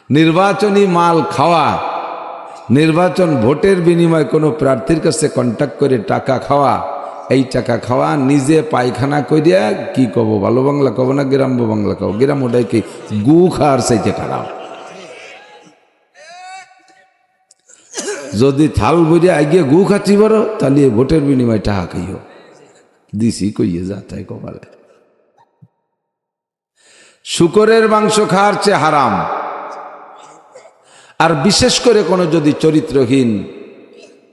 নির্বাচনী মাল খাওয়া, নির্বাচন ভোটের বিনিময়ে কোনো প্রার্থীর কাছে কন্ট্যাক্ট করে টাকা খাওয়া, এই টাকা খাওয়া নিজে পায়খানা করিয়া কি কব, ভালো বাংলা কব না গ্রাম বাংলা কব, গ্রাম ওটাই কি গু খাওয়ার চাইতে খারাপ। যদি থাল বইয়া আগিয়ে গু খাচ্ছি বড়, তাহলে ভোটের বিনিময়ে টাকা খাইও দিছি কইয়ে যা তাই কপালে। শুকরের মাংস খাওয়ার চেয়ে হারাম। আর বিশেষ করে কোনো যদি চরিত্রহীন,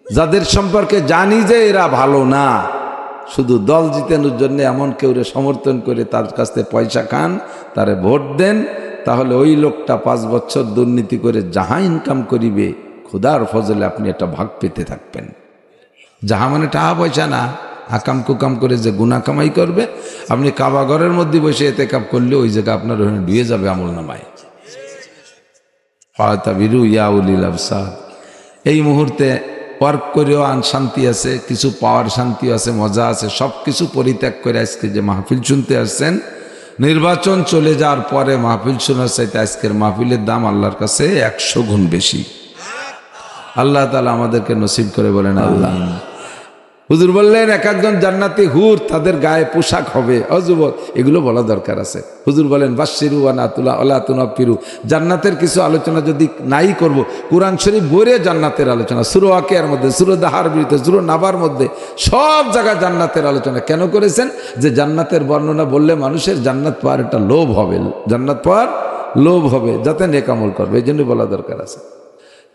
যাদের সম্পর্কে জানি যে এরা ভালো না, শুধু দল জিতানোর জন্য এমন কেউরে সমর্থন করে তার কাছ থেকে পয়সা খান, তারে ভোট দেন, তাহলে ওই লোকটা 5 বছর দুর্নীতি করে যাহা ইনকাম করিবে, খুদার ফজলে আপনি একটা ভাগ পেতে থাকবেন। যাহা মানে টাকা পয়সা না, আকাম কুকাম করে যে গুনাহ কামাই করবে, আপনি কাবা ঘরের মধ্যে বসে এতেকাব করলে ওই জায়গা আপনার ওখানে ডুয়ে যাবে আমল নামায়। এই মুহূর্তে ওয়ার্ক করেও শান্তি আছে, কিছু পাওয়ার শান্তি আছে, মজা আছে, সব কিছু পরিত্যাগ করে আজকে যে মাহফিল শুনতে আসছেন, নির্বাচন চলে যাওয়ার পরে মাহফিল শোনার চাইতে আজকের মাহফিলের দাম আল্লাহর কাছে 100 গুণ বেশি। আল্লাহ তাআলা আমাদেরকে নসিব করে বলেন আল্লাহ। হুজুর বললেন এক একজন জান্নাতি হুর, তাদের গায়ে পোশাক হবে। যুবক, এগুলো বলা দরকার আছে। হুজুর বলেন বাশশিরু ওয়া নাতুলা ওয়া লা তুনাফিরু, জান্নাতের কিছু আলোচনা যদি নাই করব, কোরআন শরীফ ভরে জান্নাতের আলোচনা, সূরা ওয়াকিয়ার মধ্যে, সূরা দাহার বিরতে, সূরা নাবার মধ্যে সব জায়গায় জান্নাতের আলোচনা কেন করেছেন? যে জান্নাতের বর্ণনা বললে মানুষের জান্নাত পাওয়ার একটা লোভ হবে, জান্নাত পাওয়ার লোভ হবে, যাতে নেক আমল করবে, এই জন্য বলা দরকার আছে।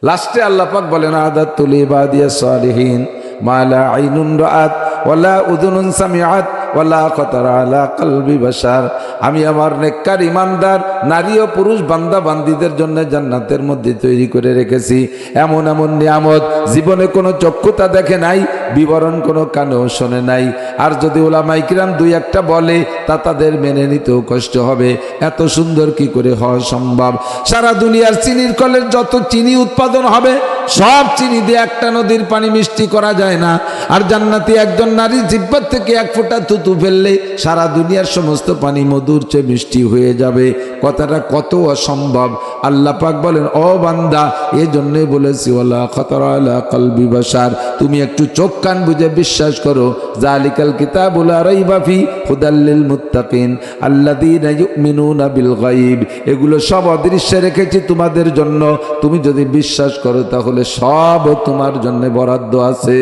লাস্টে আল্লাহ পাক বলেন আদাতুল ইবাদিয়াস সালিহিন মা লা আইনুন রাআত ওয়ালা উযুনুন সামিআত ওয়ালা খাতারা আলা কলবি বাশার, আমি আমার নেককার ইমানদার নারী ও পুরুষ বান্দা বান্দীদের জন্য জান্নাতের মধ্যে তৈরি করে রেখেছি এমন এমন নিয়ামত জীবনে কোনো চক্ষুতা দেখে নাই, বিবরণ কোনো কানেও শোনে নাই। আর যদি উলামায়ে কিরাম দুই একটা বলে তা তাদের মেনে নিতেও কষ্ট হবে। এত সুন্দর কি করে হওয়া সম্ভব? সারা দুনিয়ার চিনির কলের যত চিনি উৎপাদন হবে, সব চিনি দিয়ে একটা নদীর পানি মিষ্টি করা যায় না। আর জান্নাতি একজন নারী জিহ্বা থেকে এক ফোঁটা থুতু ফেললে সারা দুনিয়ার সমস্ত পানি মধুর চেয়ে মিষ্টি হয়ে যাবে। কথাটা কত অসম্ভব। আল্লাহ পাক বলেন, ও বান্দা, এই জন্যই বলেছি ওয়ালা খাতারা আলা কলবি বাশার, তুমি একটু চোখ কান বুঝে বিশ্বাস করো। যালিকাল কিতাবু লা রাইবা ফি হুদাল লিল মুত্তাকিন আল্লাযীনা ইউমিনুনা বিল গায়ব, এগুলো সব অদৃশ্যে রেখেছি তোমাদের জন্য। তুমি যদি বিশ্বাস করো তাহলে সব তোমার জন্য বরাদ্দ আছে।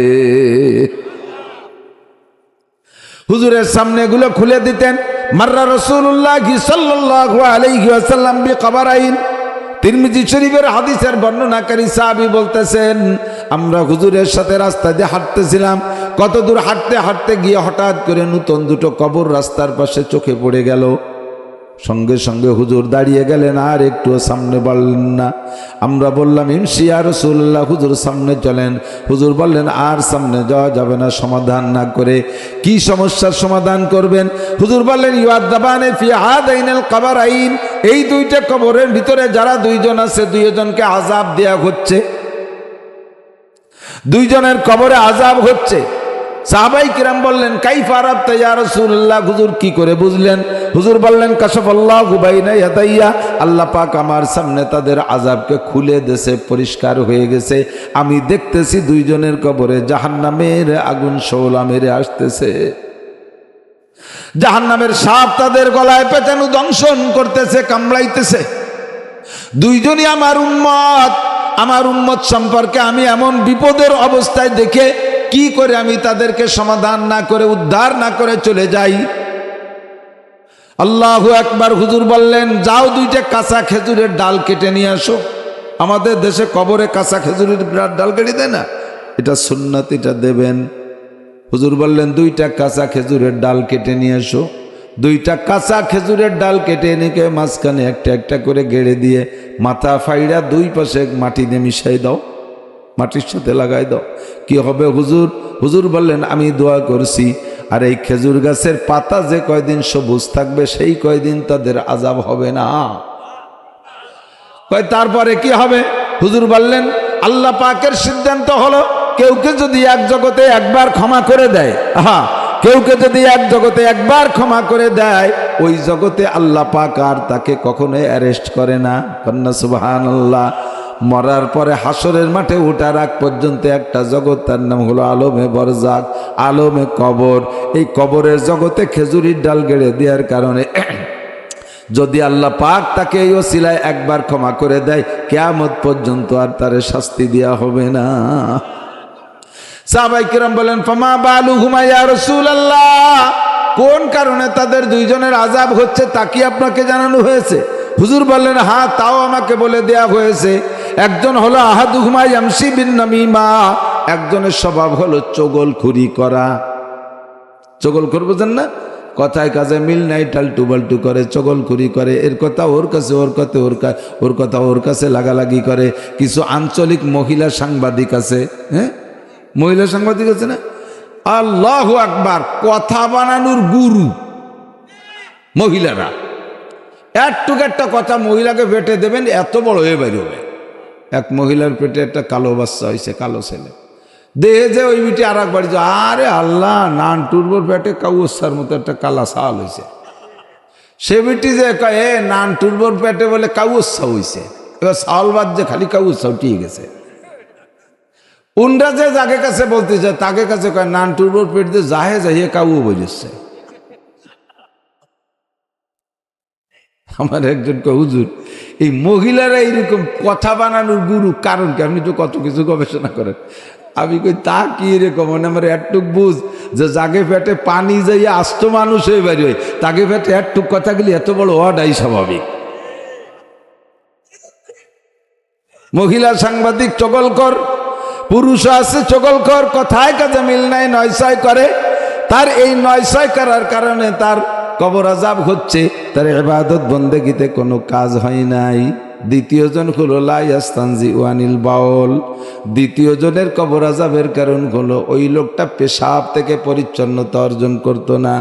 হুজুরের সামনে এগুলো খুলে দিতেন। মাররা রাসূলুল্লাহ সাল্লাল্লাহু আলাইহি ওয়াসাল্লাম বিকবরাইন, তিরমিজি শরীফের হাদিসের বর্ণনাকারী সাহাবী বলতেছেন, আমরা হুজুরের সাথে রাস্তা দিয়ে হাঁটতেছিলাম। কত দূর হাঁটতে হাঁটতে গিয়ে হঠাৎ করে নতুন দুটো কবর রাস্তার পাশে চোখে পড়ে গেল। সঙ্গে সঙ্গে হুজুর দাঁড়িয়ে গেলেন, আর একটু সামনে বাড়লেন না। আমরা বললাম ইমশি ইয়া রাসূলুল্লাহ, হুজুর সামনে চলেন। হুজুর বললেন আর সামনে যাওয়া যাবে না সমাধান না করে। কি সমস্যার সমাধান করবেন? হুজুর বললেন ইউআযাবানে ফি হাদাইনাল কবরাইন, এই দুইটা কবরের ভিতরে যারা দুইজন আছে, দুইজনকে আযাব দেয়া হচ্ছে, দুইজনের কবরে আযাব হচ্ছে। সাহাবাই কিরাম বললেন কাইফা আরাফতা ইয়া রাসূলুল্লাহ, হুজুর কি করে বুঝলেন? হুজুর বললেন কাশাফাল্লাহু বাইনা ইয়াদাইয়া, আল্লাহ পাক আমার সামনে তাদের আযাবকে খুলে দিয়েছে, পরিষ্কার হয়ে গেছে। আমি দেখতেছি দুইজনের কবরে জাহান্নামের আগুন শোলা মেরে আসতেছে। জাহান্নামের সাপ তাদের গলায় পেঁচানো দংশন করতেছে, কামড়াইতেছে। দুইজনই আমার উম্মত। আমার উম্মত সম্পর্কে আমি এমন বিপদের অবস্থায় দেখে কি করে আমি তাদেরকে সমাধান না করে, উদ্ধার না করে চলে যাই? আল্লাহু আকবার। হুজুর বললেন যাও দুইটা কাঁচা খেজুরের ডাল কেটে নিয়ে আসো। আমাদের দেশে কবরে কাঁচা খেজুরের ডাল কেটে দেয় না, এটা সুন্নাত, এটা দেবেন। হুজুর বললেন দুইটা কাঁচা খেজুরের ডাল কেটে নিয়ে আসো। দুইটা কাঁচা খেজুরের ডাল কেটে এনেকে মাঝখানে একটা একটা করে গেড়ে দিয়ে মাথা ফাইড়া দুই পাশে মাটি দিয়ে মিশাই দাও, মাটির সাথে লাগাই দাও। কি হবে হুজুর? হুজুর বললেন আমি দোয়া করছি, আর এই খেজুর গাছের পাতা যে কয়দিন সবুজ থাকবে সেই কয়দিন তাদের আযাব হবে না। তারপরে কি হবে? হুজুর বললেন আল্লাহ পাকের সিদ্ধান্ত হলো কেউকে যদি এক জগতে একবার ক্ষমা করে দেয়, কেউকে যদি এক জগতে একবার ক্ষমা করে দেয়, ওই জগতে আল্লাহ পাক আর তাকে কখনোই অ্যারেস্ট করে না। কন্যা সুবহানাল্লাহ। মরার পরে হাসরের মাঠে ওঠার আগ পর্যন্ত একটা জগৎ, তার নাম হলো আলমে বরজাক, আলমে কবর। এই কবরের জগতে খেজুরির ডাল গেড়ে দেওয়ার কারণে যদি আল্লাহ পাক তাকে এই ওসিলায় একবার ক্ষমা করে দেয়, কিয়ামত পর্যন্ত আর তারে শাস্তি দেওয়া হবে না। সাহাবায়ে কেরাম বলেন, ফামা বালুহুমা ইয়া রাসূলুল্লাহ, কোন কারণে তাদের দুইজনের আযাব হচ্ছে তা কি আপনাকে জানানো হয়েছে? হুজুর বললেন, হ্যাঁ, তাও আমাকে বলে দেয়া হয়েছে। একজন হলো আহাদুহুমা ইয়ামশি বিন নামিমা, একজনের স্বভাব হলো চগলখুরি করা। চগলখুর বুঝেন না? কথায় কাজে মিল নাই, টালটু বাল্টু করে, চগলখুরি করে, এর কথা ওর কাছে, ওর কথা ওর কথা ওর কাছে লাগালাগি করে। কিছু আঞ্চলিক মহিলা সাংবাদিক আছে, হ্যাঁ, মহিলা সাংবাদিক আছে না, আল্লাহু আকবার, কথা বানানোর গুরু মহিলারা। একটুক একটা কথা মহিলাকে পেটে দেবেন, এত বড় হয়ে বেরোবে। এক মহিলার পেটে একটা কালো বাচ্চা হয়েছে, কালো ছেলে। দেহে যে ওই বিটি আর এক বাড়ি, আরে আল্লাহ, নান টুরবোর পেটে কাউসার মতো একটা কালা সাল হয়েছে। সে বিটি যে কয়, এ নান টুরবোর পেটে বলে কাউসা হয়েছে, এবার সাল বাদ যে খালি কাউসা উঠিয়ে গেছে। উনরা যে যাকে কাছে বলতে চায় তাকে কাছে কয়, নান টুরবোর পেট দিয়ে যাহে যাইয়ে কাউ বলেছে। আমার একজন হুজুর, এই মহিলারা এইরকম কথা বানানোর গুরু, কারণ কি? আপনি তো কত কিছু গবেষণা করেন। আমি কই, তা কি এরকম? আমার একটুক বুঝ যে জাগে পেটে পানি যাইয়া আস্ত মানুষ হয়ে বেরিয়ে হয়, তাকে পেটে একটুক কথা গেলে এত বড় হওয়াটাই স্বাভাবিক। মহিলা সাংবাদিক চগলখর, পুরুষ আছে চগলখর, কথায় কাজে মিল নাই, নয়ছয় করে। তার এই নয়ছয় করার কারণে তার কবর আযাব হচ্ছে, তার ইবাদত বন্দেগীতে কোনো কাজ হয় নাই। দ্বিতীয় জন হলো লা ইয়াস্তানজি ওয়ানিল বাউল। দ্বিতীয় জনের কবর আযাবের কারণ হলো ওই লোকটা পেশাব থেকে পরিচ্ছন্নতা অর্জন করতো না,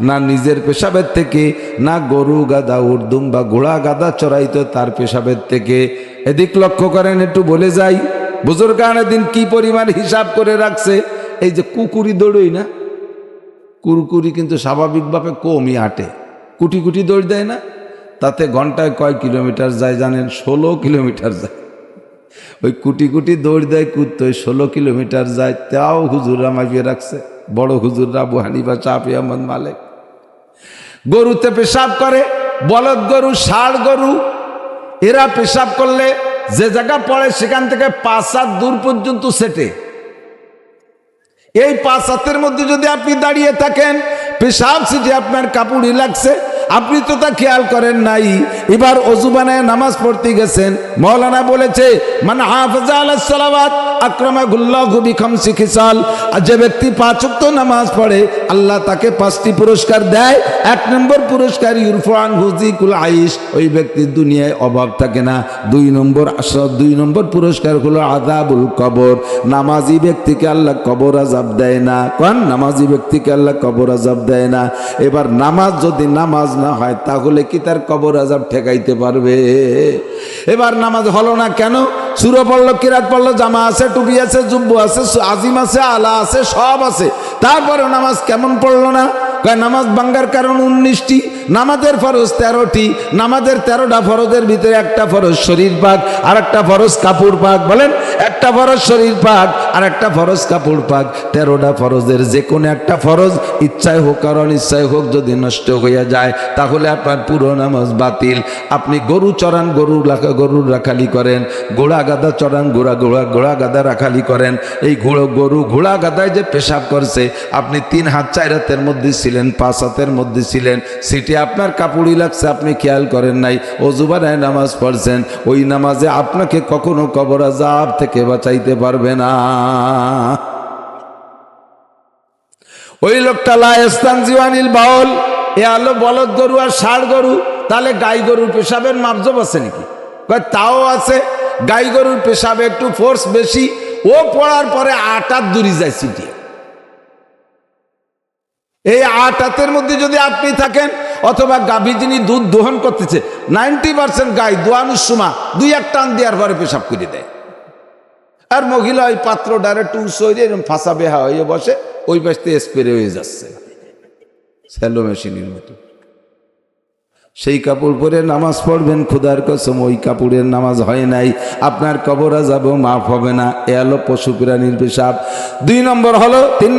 না নিজের পেশাবের থেকে, না গরু গাদা উর্দুম বা ঘোড়া গাদা চড়াইতো তার পেশাবের থেকে। এদিক লক্ষ্য করেন, একটু বলে যাই, বুজুর্গানে দিন কি পরিমাণ হিসাব করে রাখছে। এই যে কুকুরি দৌড়ই না, কুরকুরি কিন্তু স্বাভাবিকভাবে কমই হাঁটে, কুটি কুটি দৌড় দেয় না, তাতে ঘন্টায় কয় কিলোমিটার যায় জানেন? 16 কিলোমিটার যায়। ওই কুটি কুটি দৌড় দেয় কুত্তো, 16 কিলোমিটার যায়। তাও হুজুররা মাইপিয়ে রাখছে, বড় হুজুররা, আবু হানিফা, শাফি, আহমদ মালিক। গরুতে পেশাব করে, বলদ গরু, ষাঁড় গরু, এরা পেশাব করলে যে জায়গা পড়ে সেখান থেকে 5 হাত দূর পর্যন্ত সেটে। এই 5 হাতের মধ্যে যদি আপনি দাঁড়িয়ে থাকেন, পেশাব সিটে আপনার কাপড়ি লাগছে, আপনি তো তা খেয়াল করেন নাই। এবার ওযু বানায় নামাজ পড়তে গেছেন, মাওলানা বলেছে, মান হাফাজা আলাস সালাওয়াত আকরামাহুল্লাহু বিখামসি খিসাল। আর যে ব্যক্তি 5 ওয়াক্ত নামাজ পড়ে, আল্লাহ তাকে 5টি পুরস্কার দেয়। 1 নম্বর পুরস্কার ইরফান হুজিকুল আইশ, ওই ব্যক্তির দুনিয়ায় অভাব থাকে না। 2 নম্বর পুরস্কার হলো আযাবুল কবর, নামাজি ব্যক্তিকে আল্লাহ কবর আযাব দেয় না। কোন নামাজি ব্যক্তিকে আল্লাহ কবর আযাব দেয় না। এবার নামাজ যদি নামাজ না হয়, তাহলে কি তার কবর আযাব ঠেকাইতে পারবে? এবার নামাজ হলো না কেন? সূরা পড়লো, কিরাত পড়লো, জামা আছে, টুপি আছে, জুব্বু আছে, আজিম আছে, আলা আছে, সব আছে, তারপরে নামাজ কেমন পড়লো না? নামাজ ভাঙ্গার কারণ 19টি, নামাজের ফরজ 13টি। নামাজের 13টা ফরজের ভিতরে একটা ফরজ শরীর পাক, আর একটা ফরজ কাপড় পাক। বলেন, একটা ফরজ শরীর পাক আর একটা ফরজ কাপড় পাক। 13টা ফরজের যে কোনো একটা ফরজ ইচ্ছায় হোক আর অনিচ্ছায় হোক যদি নষ্ট হয়ে যায়, তাহলে আপনার পুরো নামাজ বাতিল। আপনি গরু চড়ান, গরুর রাখালি করেন, ঘোড়া গাদা চড়ান, ঘোড়া গাদা রাখালি করেন। এই গরু ঘোড়া গাদায় যে পেশাব করছে, আপনি 3 হাত 4 হাতের মধ্যে ছিলেন, 5 হাতের মধ্যে ছিলেন, সিটে আপনার কাপড়ই লাগছে, আপনি খেয়াল করেন নাই, ওযু বানায় নামাজ পড়ছেন। ওই নামাজে আপনাকে কখনো কবর আযাব থেকে বাঁচাইতে পারবে না। ওই লোকটা লা ইস্তানজি ওয়ানিল বাউল, এ আলো বলদ গরু আর ষাঁড় গরু। তাহলে গাই গরুর পেশাবের মাপজব আছে নাকি? তাও আছে। গাই গরুর পেশাবে একটু ফোর্স বেশি, ও পড়ার পরে 8 হাত দূরে যায় সিটে। এই 8 হাতের মধ্যে যদি আপনি থাকেন, অথবা গাভী যিনি দুধ দোহন করতেছে, 90% গাই দোয়ানোর সময় 2-1 টান দেওয়ার পরে পেশাব করে দেয়। আর মহিলা ওই পাত্র ডাইরেক্ট উৎসরে এরকম ফাঁসা বেহা হয়ে বসে, ওই পাশে স্প্রে হয়ে যাচ্ছে, স্যালো মেশিনের মতো। সেই কাপড় পরে নামাজ পড়বেন, খোদার কসম ওই কাপড়ের নামাজ হয় নাই, আপনার কবর আযাবও মাফ হবে না। এ হলো পশু প্রাণীর পেশাব। 3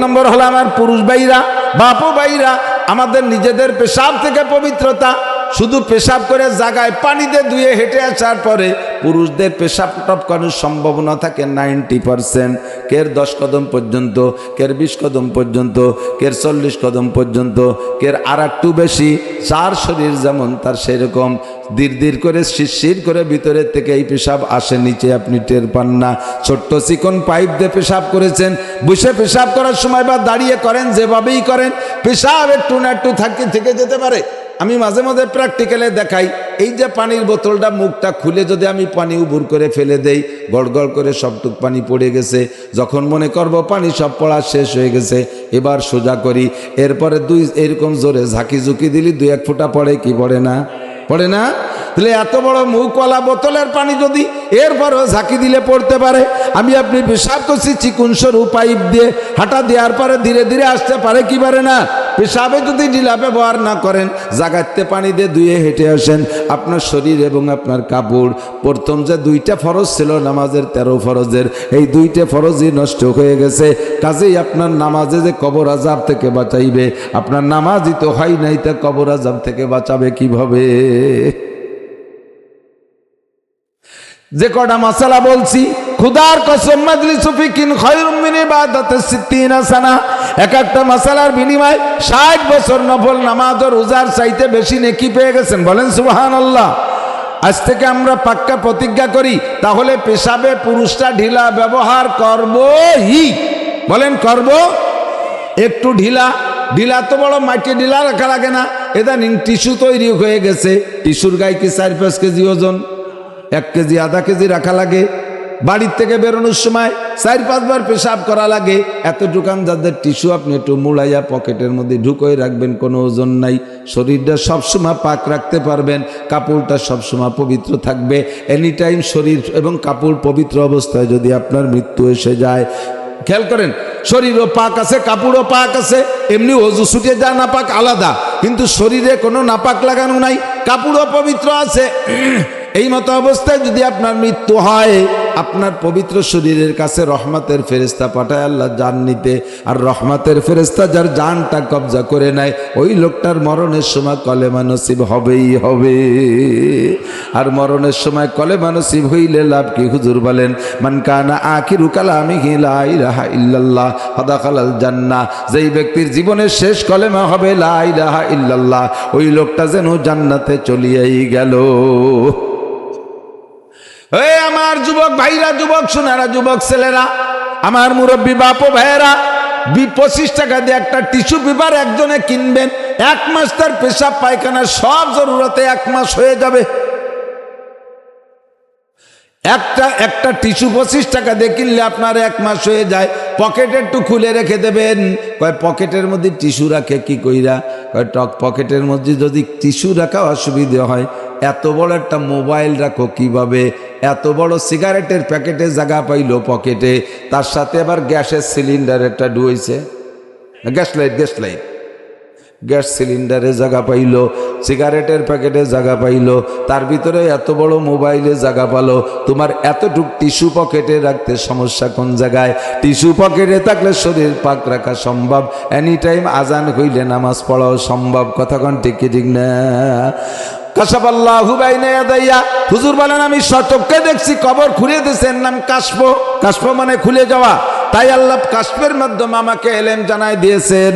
নম্বর হলো আমার পুরুষ ভাইরা, বাপু ভাইরা, আমাদের নিজেদের পেশাব থেকে পবিত্রতা। শুধু পেশাব করে জায়গায় পানিতে ধুয়ে হেঁটে আসার পরে পুরুষদের পেশাব টপকানোর সম্ভাবনা থাকে 90%। কের 10 কদম পর্যন্ত, কের 20 কদম পর্যন্ত, কের 40 কদম পর্যন্ত, কের আর একটু বেশি। যার শরীর যেমন তার সেরকম ধীর করে শিরশির করে ভিতরের থেকে এই পেশাব আসে, নিচে আপনি টের পান না। ছোট্ট চিকন পাইপ দিয়ে পেশাব করেছেন, বসে পেশাব করার সময় বা দাঁড়িয়ে করেন, যেভাবেই করেন পেশাব একটু না একটু থেকে যেতে পারে। আমি মাঝে মাঝে প্র্যাকটিক্যালে দেখাই, এই যে পানির বোতলটা মুখটা খুলে যদি আমি পানি উবুর করে ফেলে দেই, গড়গড় করে সবটুক পানি পড়ে গেছে। যখন মনে করব পানি সব পড়া শেষ হয়ে গেছে, এবার সোজা করি, এরপরে এরকম জোরে ঝাঁকি ঝুঁকি দিলি 2-1 ফোঁটা পড়ে কি পড়ে না? পড়ে না? তাহলে এত বড় মুখওয়ালা বোতলের পানি যদি এরপরও ঝাঁকি দিলে পড়তে পারে, আমি আপনি পেশাব করছি চিকুন সরু পাইপ দিয়ে, হাঁটা দেওয়ার পরে ধীরে ধীরে আসতে পারে কি পারে না? পেশাবে যদি ঢিলা ব্যবহার না করেন, জাগাতে পানি দিয়ে ধুয়ে হেঁটে আসেন, আপনার শরীর এবং আপনার কাপড়, প্রথম যে 2টা ফরজ ছিল নামাজের 13 ফরজের, এই 2টা ফরজই নষ্ট হয়ে গেছে। কাজেই আপনার নামাজে যে কবর আযাব থেকে বাঁচাইবে, আপনার নামাজই তো হয় নাই, তা কবর আযাব থেকে বাঁচাবে কিভাবে? যে কটা মাসালা বলছি, খুদার কসম মাজলিসু ফিকিন খায়রুম মিন ইবাদাতি 60 সানা। এক একটা মাসালার বিনিময়ে 60 বছর নফল নামাজ ও রোজার চাইতে বেশি নেকি পেয়ে গেছেন। বলেন সুবহানাল্লাহ। আজ থেকে আমরা পাক্কা প্রতিজ্ঞা করি, তাহলে পেশাবে পুরুষরা ঢিলা ব্যবহার করবই। বলেন করব। একটু ঢিলা তো বড় মাটি ঢিলা রাখা লাগে না, ইদানিং টিস্যু তৈরি হয়ে গেছে। টিস্যুর গায়ে কি 4-5 কেজি ওজন, 1 কেজি 1/2 কেজি রাখা লাগে। বাড়ির থেকে বেরোনোর সময় 4-5 বার পেশাব করা লাগে। এত দোকান যাদের টিস্যু আপনি একটু মুড়াইয়া পকেটের মধ্যে ঢুকিয়ে রাখবেন, কোনো ওজন নাই। শরীরটা সবসময় পাক রাখতে পারবেন, কাপড়টা সবসময় পবিত্র থাকবে। এনি টাইম শরীর এবং কাপড় পবিত্র অবস্থায় যদি আপনার মৃত্যু এসে যায়, খেয়াল করেন, শরীরও পাক আছে, কাপড়ও পাক আছে। এমনি ওযু ছুটে যা নাপাক আলাদা, কিন্তু শরীরে কোনো নাপাক লাগানো নাই, কাপড়ও পবিত্র আছে। এই মতো অবস্থায় যদি আপনার মৃত্যু হয়, আপনার পবিত্র শরীরের কাছে রহমতের ফেরেশতা পাঠায় আল্লাহ জান নিতে। আর রহমতের ফেরেশতা যার জানটা কবজা করে নেয়, ওই লোকটার মরণের সময় কলেমা নসিব হবেই হবে। আর মরণের সময় কলেমা নসিব হইলে লাভ কি? হুজুর বলেন, মান কানা আখিরু কালামিহি লা ইলাহা ইল্লাল্লাহ ফাদাখালাল জান্নাহ। যেই ব্যক্তির জীবনের শেষ কলেমা হবে লা ইলাহা ইল্লাল্লাহ, ওই লোকটা যেন জান্নাতে চলিয়াই গেল। এই আমার যুবক ভাইরা, যুবক সোনারা, যুবক ছেলেরা, আমার মুরব্বী বাপ ও ভাইয়েরা, 25 টাকা দিয়ে একটা টিস্যু পেপার একজনে কিনবেন, 1 মাস তার পেশাব পায়খানা সব জরুরতে 1 মাস হয়ে যাবে। একটা টিস্যু 25 টাকা দিয়ে কিনলে আপনার 1 মাস হয়ে যায়। পকেটে একটু খুলে রেখে দেবেন। কয় পকেটের মধ্যে টিস্যু রাখে কি কইরা? কয় পকেটের মধ্যে যদি টিস্যু রাখা অসুবিধা হয়, এত বড় একটা মোবাইল রাখো কিভাবে? এত বড় সিগারেটের প্যাকেটে জায়গা পাইলো পকেটে, তার সাথে আবার গ্যাসের সিলিন্ডার একটা ডুয়েছে, গ্যাস সিলিন্ডারে জায়গা পাইলো, সিগারেটের প্যাকেটে জায়গা পাইলো, তার ভিতরে এত বড় মোবাইলে জায়গা পালো। তোমার এতটুক টিস্যু পকেটে রাখতে সমস্যা কোন জায়গায়? টিস্যু পকেটে থাকলে শরীর পাক রাখা সম্ভব, এনি টাইম আজান হইলে নামাজ পড়াও সম্ভব। কথা কোন ঠিক কি ঠিক না? কাশাফাল্লাহু বাইনা ইয়াদাইয়া। হুজুর বলেন, আমি সচক্ষে দেখছি কবর খুলে দিয়েছেন, নাম কাশফ। কাশফ মানে খুলে যাওয়া। তাই আল্লাহ কাশফের মাধ্যমে আমাকে এলেম জানাই দিয়েছেন।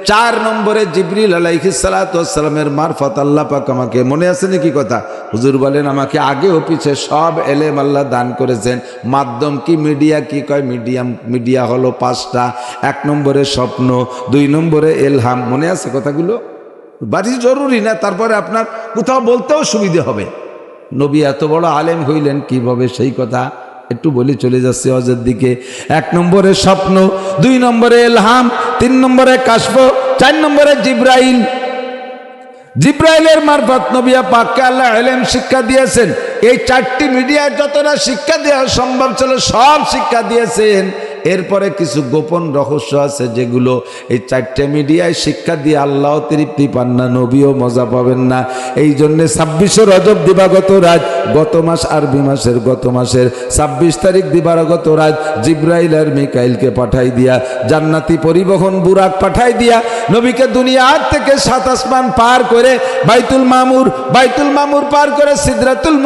4 নম্বরে জিবরিল আলাইহিস সালাতু ওয়াস সালামের মারফত আল্লাহ পাক আমাকে, মনে আছে নাকি কথা? হুজুর বলেন, আমাকে আগে ও পিছে সব এলেম আল্লাহ দান করেছেন। মাধ্যম কি, মিডিয়া কি কয়? মিডিয়া হলো 5টা। 1 নম্বরে স্বপ্ন, 2 নম্বরে এলহাম। মনে আছে কথাগুলো? বাড়ি জরুরি না, তারপরে আপনার কোথাও বলতেও সুবিধে হবে। নবী এত বড় আলেম হইলেন কিভাবে, সেই কথা একটু বলি, চলে যাচ্ছে হজের দিকে। 1 নম্বরে স্বপ্ন, 2 নম্বরে এলহাম, 3 নম্বরে কাশফ, 4 নম্বরে জিব্রাইল। জিব্রাইলের মারফত নবী পাককে আল্লাহ ইলম শিক্ষা দিয়েছেন। এই 4টি মিডিয়ায় যতটা শিক্ষা দেওয়া সম্ভব ছিল সব শিক্ষা দিয়েছেন। এরপরে কিছু গোপন রহস্য আছে যেগুলো এই 4টে মিডিয়ায় শিক্ষা দিয়ে আল্লাহ তৃপ্তি পান না, নবীও মজা পাবেন না। এই জন্য 26 রজব দিবাগত রাত, গত মাস আরবি মাসের গত মাসের 26 তারিখ দিবাগত রাত জিব্রাইল আর মিকাইলকে পাঠাই দিয়া, জান্নাতি পরিবহন বুরাক পাঠাই দিয়া নবীকে দুনিয়ার থেকে 7 আসমান পার করে বাইতুল মামুর পার করে সিদরাতুল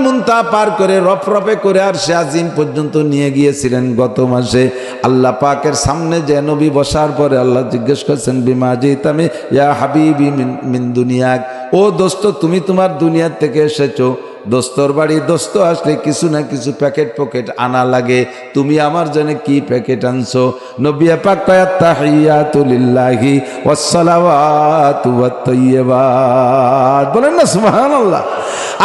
মুনতাহা পার করে রফরফে করে আরশে আজিম পর্যন্ত নিয়ে গিয়েছিলেন গত মাসে। আল্লাহ পাকের সামনে যে নবী বসার পরে আল্লাহ জিজ্ঞেস করছেন বিমা জিতামি ইয়া হাবিবি মিন দুনিয়াক, ও দোস্ত তুমি তোমার দুনিয়া থেকে এসেছো। দোস্তর বাড়ি দোস্ত আসলে কিছু না কিছু প্যাকেট পকেট আনা লাগে, তুমি আমার জন্য কি প্যাকেট আনছো? নবী পাক কয় তাহিয়াতু লিল্লাহি ওয়াস সালাওয়াতু ওয়াত তাইয়্যিবাত, বলেন না সুবহানাল্লাহ।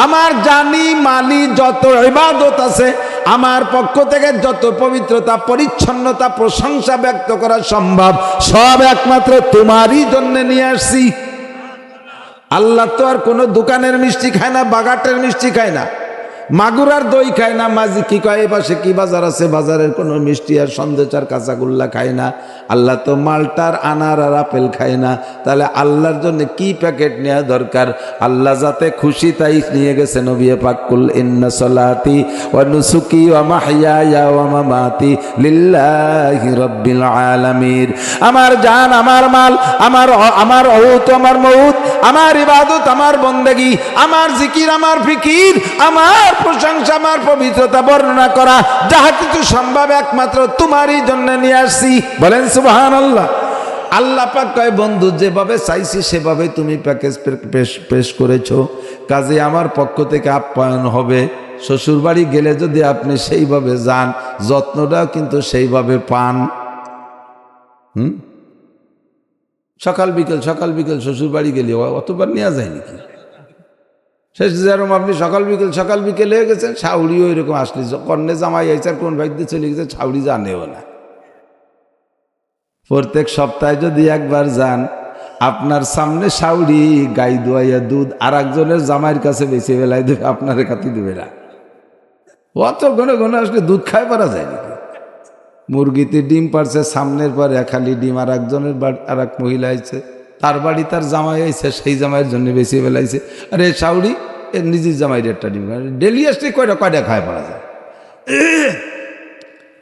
আমার জানি মালি যত ইবাদত আছে, আমার পক্ষ থেকে যত পবিত্রতা পরিচ্ছন্নতা প্রশংসা ব্যক্ত করা সম্ভব, সব একমাত্র তোমারই জন্য নিয়ে আসছি। আল্লাহ তো আর কোনো দোকানের মিষ্টি খায় না, বাগাটের মিষ্টি খায় না, মাগুরার দই খায় না, মাঝি কি কয় এই পাশে কি বাজার আছে বাজারের কোনো মিষ্টি আর সন্দেশ আর কাঁচাগোল্লা খায় না। আল্লাহ তো মালটার আনার আর আপেল খায় না। তাহলে আল্লাহর জন্য কি প্যাকেট নেওয়া দরকার? আল্লাহ যাতে খুশি তাই নিয়ে গেছে নবী পাক, কুল ইন্না সলাতি ওয়া নুসুকি ওয়া মাহইয়ায়া ওয়া মামাতি লিল্লাহি রাব্বিল আলামিন। আমার জান, আমার মাল, আমার অহুত, আমার মউত, আমার ইবাদত, আমার বন্দেগী, আমার জিকির, আমার ফিকির, আমার প্রশংসা, আমার পবিত্রতা বর্ণনা করা যাহা কিছু সম্ভব একমাত্র তোমারই জন্য নিয়ে আসছি। বলেন সুবহানাল্লাহ। আল্লাহ পাক কয় বন্ধু যেভাবে চাইছি সেভাবে তুমি প্যাকেজ পেশ করেছো, কাজে আমার পক্ষ থেকে আপ্যায়ন হবে। শ্বশুর বাড়ি গেলে যদি আপনি সেইভাবে যান, যত্নটাও কিন্তু সেইভাবে পান। সকাল বিকেল শ্বশুর বাড়ি গেলে অতবার নেওয়া যায় নাকি? যেরকম আপনি সকাল বিকেল হয়ে গেছেন, ছাউড়িও এরকম আসলে কন্যা জামাই আইসার কোন ভাইতে চলে গেছে, ছাউড়ি জানেও না। প্রত্যেক সপ্তাহে যদি একবার যান, আপনার সামনে ছাউড়ি গাই দোয়াইয়া দুধ আর একজনের জামাইয়ের কাছে বেশি বেলায় দেবে, আপনার কাতি দেবে না। অত ঘন আসলে দুধ খাই পারা যায় নাকি? মুরগিতে ডিম পারছে, সামনের পর খালি ডিম, আর একজনের আর এক মহিলা আইছে, তার বাড়ি তার জামাই আইছে, সেই জামাইয়ের জন্য বেশি বেলাইছে। আরে ছাউড়ি এর নিজের জামাইয়ের একটা ডিম ডেলি আসলে কয়টা খায় পারা যায়?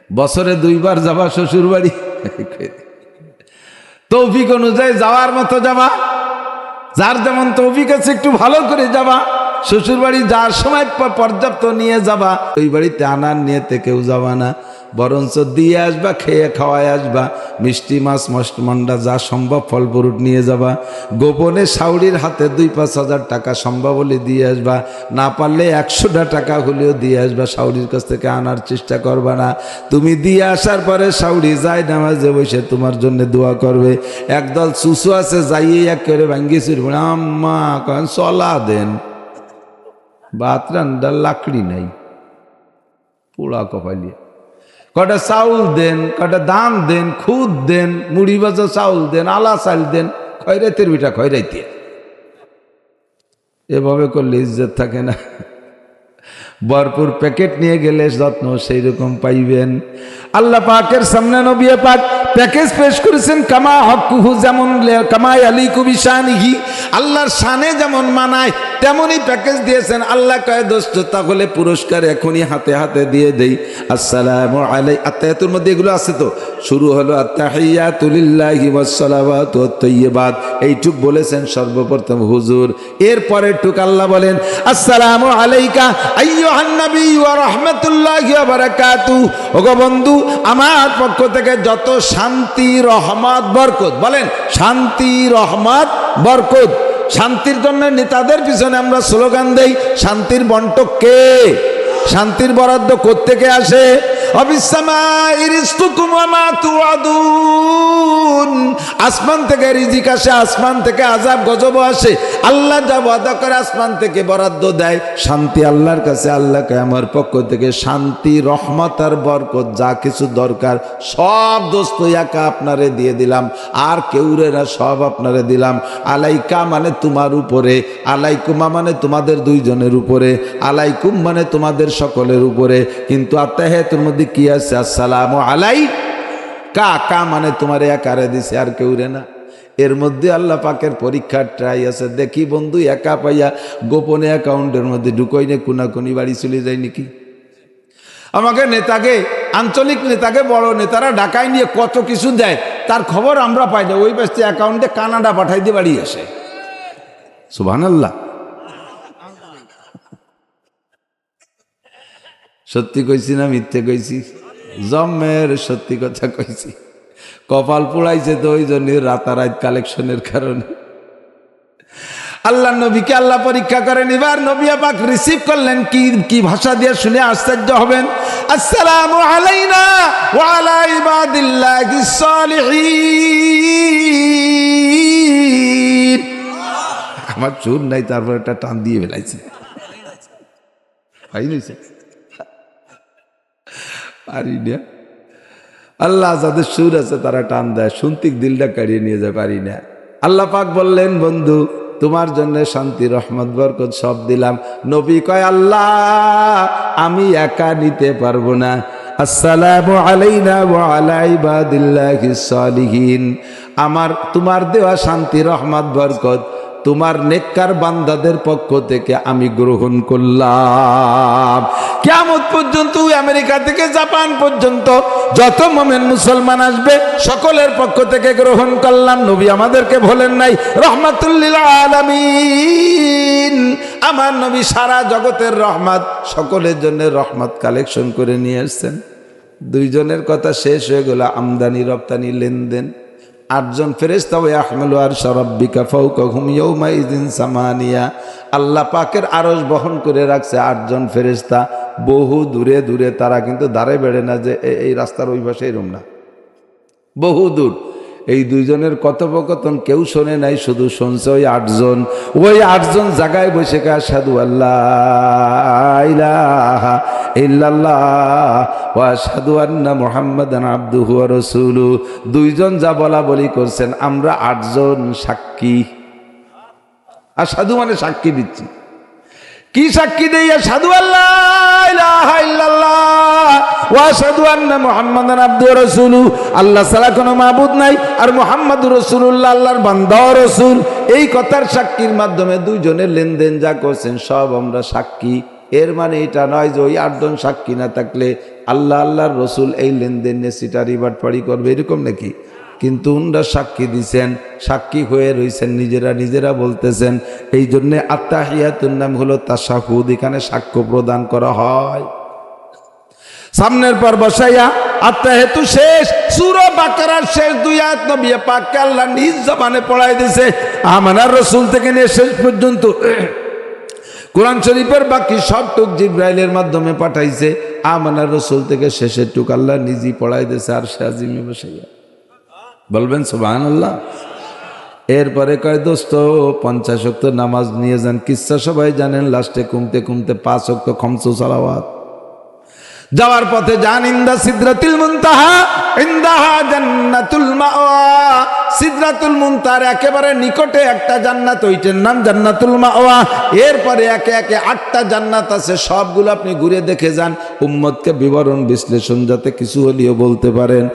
বছরে 2 বার যাবা শ্বশুর বাড়ি, তৌফিক অনুযায়ী যাওয়ার মতো যাবা, যার যেমন তৌফিক আছে একটু ভালো করে যাবা। শ্বশুর বাড়ি যার সময় পর্যাপ্ত নিয়ে যাবা, ওই বাড়িতে আনার নিয়েতে কেউ যাবা না, বরঞ্চ দিয়ে আসবা, খেয়ে খাওয়ায় আসবা। মিষ্টি মাছ মন্ডা যা সম্ভব ফল ফ্রুট নিয়ে যাবা। গোপনে শাউরির হাতে 2-5 হাজার টাকা সম্ভব হলে দিয়ে আসবা, না পারলে 100টা টাকা হলেও দিয়ে আসবা। শাউরির কাছ থেকে আনার চেষ্টা করবা না। তুমি দিয়ে আসার পরে শাউরি যায় নামাজে বসে তোমার জন্য দোয়া করবে। একদল সুসু আছে, যাইয়ে এক করে ভাঙ্গিয়েছিল, আম্মা কন চলা দেন, ভাত রান্নার লাকড়ি নাই, পোড়া কপালিয়ে, কটা চাউল দেন, কটা দাম দেন, খুদ দেন, মুড়ি ভাজা চাউল দেন, আলা চাল দেন, খয়রাইতের বিটা খয়রাইতে। এভাবে করলে ইজ্জত থাকে না। ভরপুর প্যাকেট নিয়ে গেলে যত্ন সেই রকম পাইবেন। আল্লাহ পাকের সামনে নবী পাক প্যাকেজ পেশ করেছেন, কামা হকুহু, যেমন কামাই আলিকু বিশানিহি, আল্লাহর শানে যেমন মানায় তেমনই প্যাকেজ দিয়েছেন। আল্লাহ কয় দোস্ত তাহলে পুরস্কার এখনই হাতে হাতে দিয়ে দেই। আসসালামু আলাইকুম, আত্তাহিয়াতুর মধ্যে এগুলো আছে তো, শুরু হলো আত্তাহিয়াতু লিল্লাহি ওয়াস সালাওয়াতু ওয়াত তাইয়্যিবাত, এইটুক বলেছেন সর্বপ্রথম হুজুর। এরপরে টুক আল্লাহ বলেন আসসালামু আলাইকা আইয়ুহান নবী ওয়া রাহমাতুল্লাহি ওয়া বারাকাতুহু, ওগো বন্ধু আমার পক্ষ থেকে যত শান্তি রহমত বরকত, বলেন শান্তি রহমত বরকত। শান্তির জন্য নেতাদের পিছনে আমরা স্লোগান দেই, শান্তির বন্টক কে? শান্তির বরাদ্দ কোত্থেকে আসে? আসমান থেকে রিজিক আসে, আসমান থেকে আযাব গজব আসে। আল্লাহ যা ওয়াদা করে আসমান থেকে বরাদ্দ দেয়। শান্তি আল্লাহর কাছে, আল্লাহকে আমার পক্ষ থেকে শান্তি রহমত আর বরকত যা কিছু দরকার সব দোস্ত একা আপনারে দিয়ে দিলাম, আর কেউরে না, সব আপনারে দিলাম। আলাইকা মানে তোমার উপরে, আলাইকুমা মানে তোমাদের দুইজনের উপরে, আলাইকুম মানে তোমাদের সকলের উপরে। কিন্তু আত্তাহিয়াতুর মধ্যে মধ্যে কি আছে? আসসালামু আলাইকা। কা মানে তোমার একারে দিছে, আর কেউ রে না। এর মধ্যে আল্লাহ পাকের পরীক্ষার ট্রাই আছে। দেখি বন্ধু একা পাইয়া গোপনে অ্যাকাউন্টের মধ্যে ঢুকোই না কোনাকুনি বাড়ি চলে যায় নাকি। আমাকে নেতাকে, আঞ্চলিক নেতাকে বড় নেতারা ঢাকায় নিয়ে কত কিছু দেয়, তার খবর আমরা পাই না। ওই ব্যস্ত অ্যাকাউন্টে কানাডা পাঠাই দিয়ে বাড়ি আসে। সুবহানাল্লাহ। সত্যি কইছি না মিথ্যে কইছি? জম্মের সত্যি কথা কইছি। কপাল পুড়াইছে তো ওই জন্য রাতারাত কালেকশনের কারণে। আল্লাহ নবীকে আল্লাহ পরীক্ষা করেন। এবার নবী পাক রিসিভ করলেন কি ভাষা দিয়ে শুনে আশ্চর্য হবেন। আসসালামু আলাইনা ওয়া আলা ইবাদিল্লাহিস সালিহিন। আমার চুর নাই, তারপর একটা টান দিয়ে ফেলাইছে। পারি না। আল্লাহ যাদের সুর আছে তারা টান দেয়, শুনতিক দিলটা কাড়িয়ে নিয়ে যায়, পারি না। আল্লাহ পাক বললেন, বন্ধু তোমার জন্য শান্তি রহমত বরকত সব দিলাম। নবী কয়, আল্লাহ আমি একা নিতে পারবো না। আসসালামু আলাইনা ওয়া আলা ইবাদিল্লাহিস সালিহিন। আমার তোমার দেওয়া শান্তি রহমত বরকত তোমার নেককার বান্দাদের পক্ষ থেকে আমি গ্রহণ করলাম। কিয়ামত পর্যন্ত আমেরিকা থেকে জাপান পর্যন্ত যত মুমিন মুসলমান আসবে সকলের পক্ষ থেকে গ্রহণ করলাম। নবী আমাদেরকে বলেন নাই রাহমাতুল লিল আলামিন? আমার নবী সারা জগতের রহমত, সকলের জন্য রহমত কালেকশন করে নিয়ে আসছেন। দুইজনের কথা শেষ হয়ে গেল, আমদানি রপ্তানি লেনদেন। 8 জন ফেরেশতা ওয়া ইয়াহমিলু আরশা রাব্বিকা ফাওকাহুম ইয়াওমাইযিন সামানিয়া। আল্লাহ পাকের আরশ বহন করে রাখছে 8 জন ফেরেশতা। বহু দূরে দূরে, তারা কিন্তু দাঁড়ায় বেড়ে না যে এই রাস্তার ওই পাশে এরকম না, বহু দূর। এই দুইজনের কথোপকথন কেউ শোনে নাই, শুধু শুনছে ওই 8 জন। ওই 8 জন জায়গায় বসে কা আশহাদু আল্লাহ ইলাহা ইল্লাল্লাহ ওয়া আশহাদু আন্না মুহাম্মাদান আবদুহু ওয়া রাসূলুহু। দুইজন যা বলা বলি করছেন, আমরা 8 জন সাক্ষী। আশহাদু মানে সাক্ষী দিচ্ছি। কি সাক্ষী দেই? আশহাদু আল্লাহ ইলাহা ইল্লাল্লাহ ওয়া আশহাদু আন্না মুহাম্মাদান আবদুহু ওয়া রাসূলুহু। আল্লাহ ছাড়া কোনো মাবুদ নাই, আর মুহাম্মাদুর রাসূলুল্লাহ আল্লাহর বান্দা ও রাসূল। এই কথার সাক্ষীর মাধ্যমে দুইজনের লেনদেন যা করছেন সব আমরা সাক্ষী। এর মানে এটা নয় যে ওই 8 জন সাক্ষী না থাকলে আল্লাহ আল্লাহর রসুল এই লেনদেন নিয়ে সিটারি বাটপাড়ি করবে, এরকম নাকি? কিন্তু উনরা সাক্ষী দিছেন, সাক্ষী হয়ে রয়েছেন, নিজেরা বলতেছেন। এই জন্য আত্তাহিয়াতুন নাম হলো তাশাহুদ, এখানে সাক্ষ্য প্রদান করা হয়। সামনের পর বসাইয়া আত্তাহিয়াতু শেষ, সূরা বাকারার শেষ 2 আয়াত নবী পাককে আল্লাহ নিজ জবানে পড়াই দিয়েছে। আমানার রাসূল থেকে নিয়ে শেষ পর্যন্ত কোরআন শরীফের বাকি সব টুক জিবরাইলের মাধ্যমে পাঠাইছে। আমানার রাসূল থেকে শেষের টুক আল্লাহ নিজেই পড়াই দিয়েছে আর সে আজিমে বসাইয়া। বলবেন সুবহানাল্লাহ। এরপরে কয়, দোস্ত 50 ওয়াক্ত নামাজ নিয়ে যান। কিচ্ছা সবাই জানেন, লাস্টে কমতে কমতে 5 ওয়াক্ত খামসু সালাওয়াত। যাওয়ার পথে যান ইন্দা সিদরাতুল মুনতাহা, ইন্দাহা জান্নাতুল মাওয়া। সিদরাতুল মুনতাহার একেবারে নিকটে একটা জান্নাত, ওইটার নাম জান্নাতুল মাওয়া। এরপরে একে একে 8টা জান্নাত আছে, সবগুলো আপনি ঘুরে দেখে যান, উম্মতকে বিবরণ বিশ্লেষণ যাতে কিছু হলেও বলতে পারেন।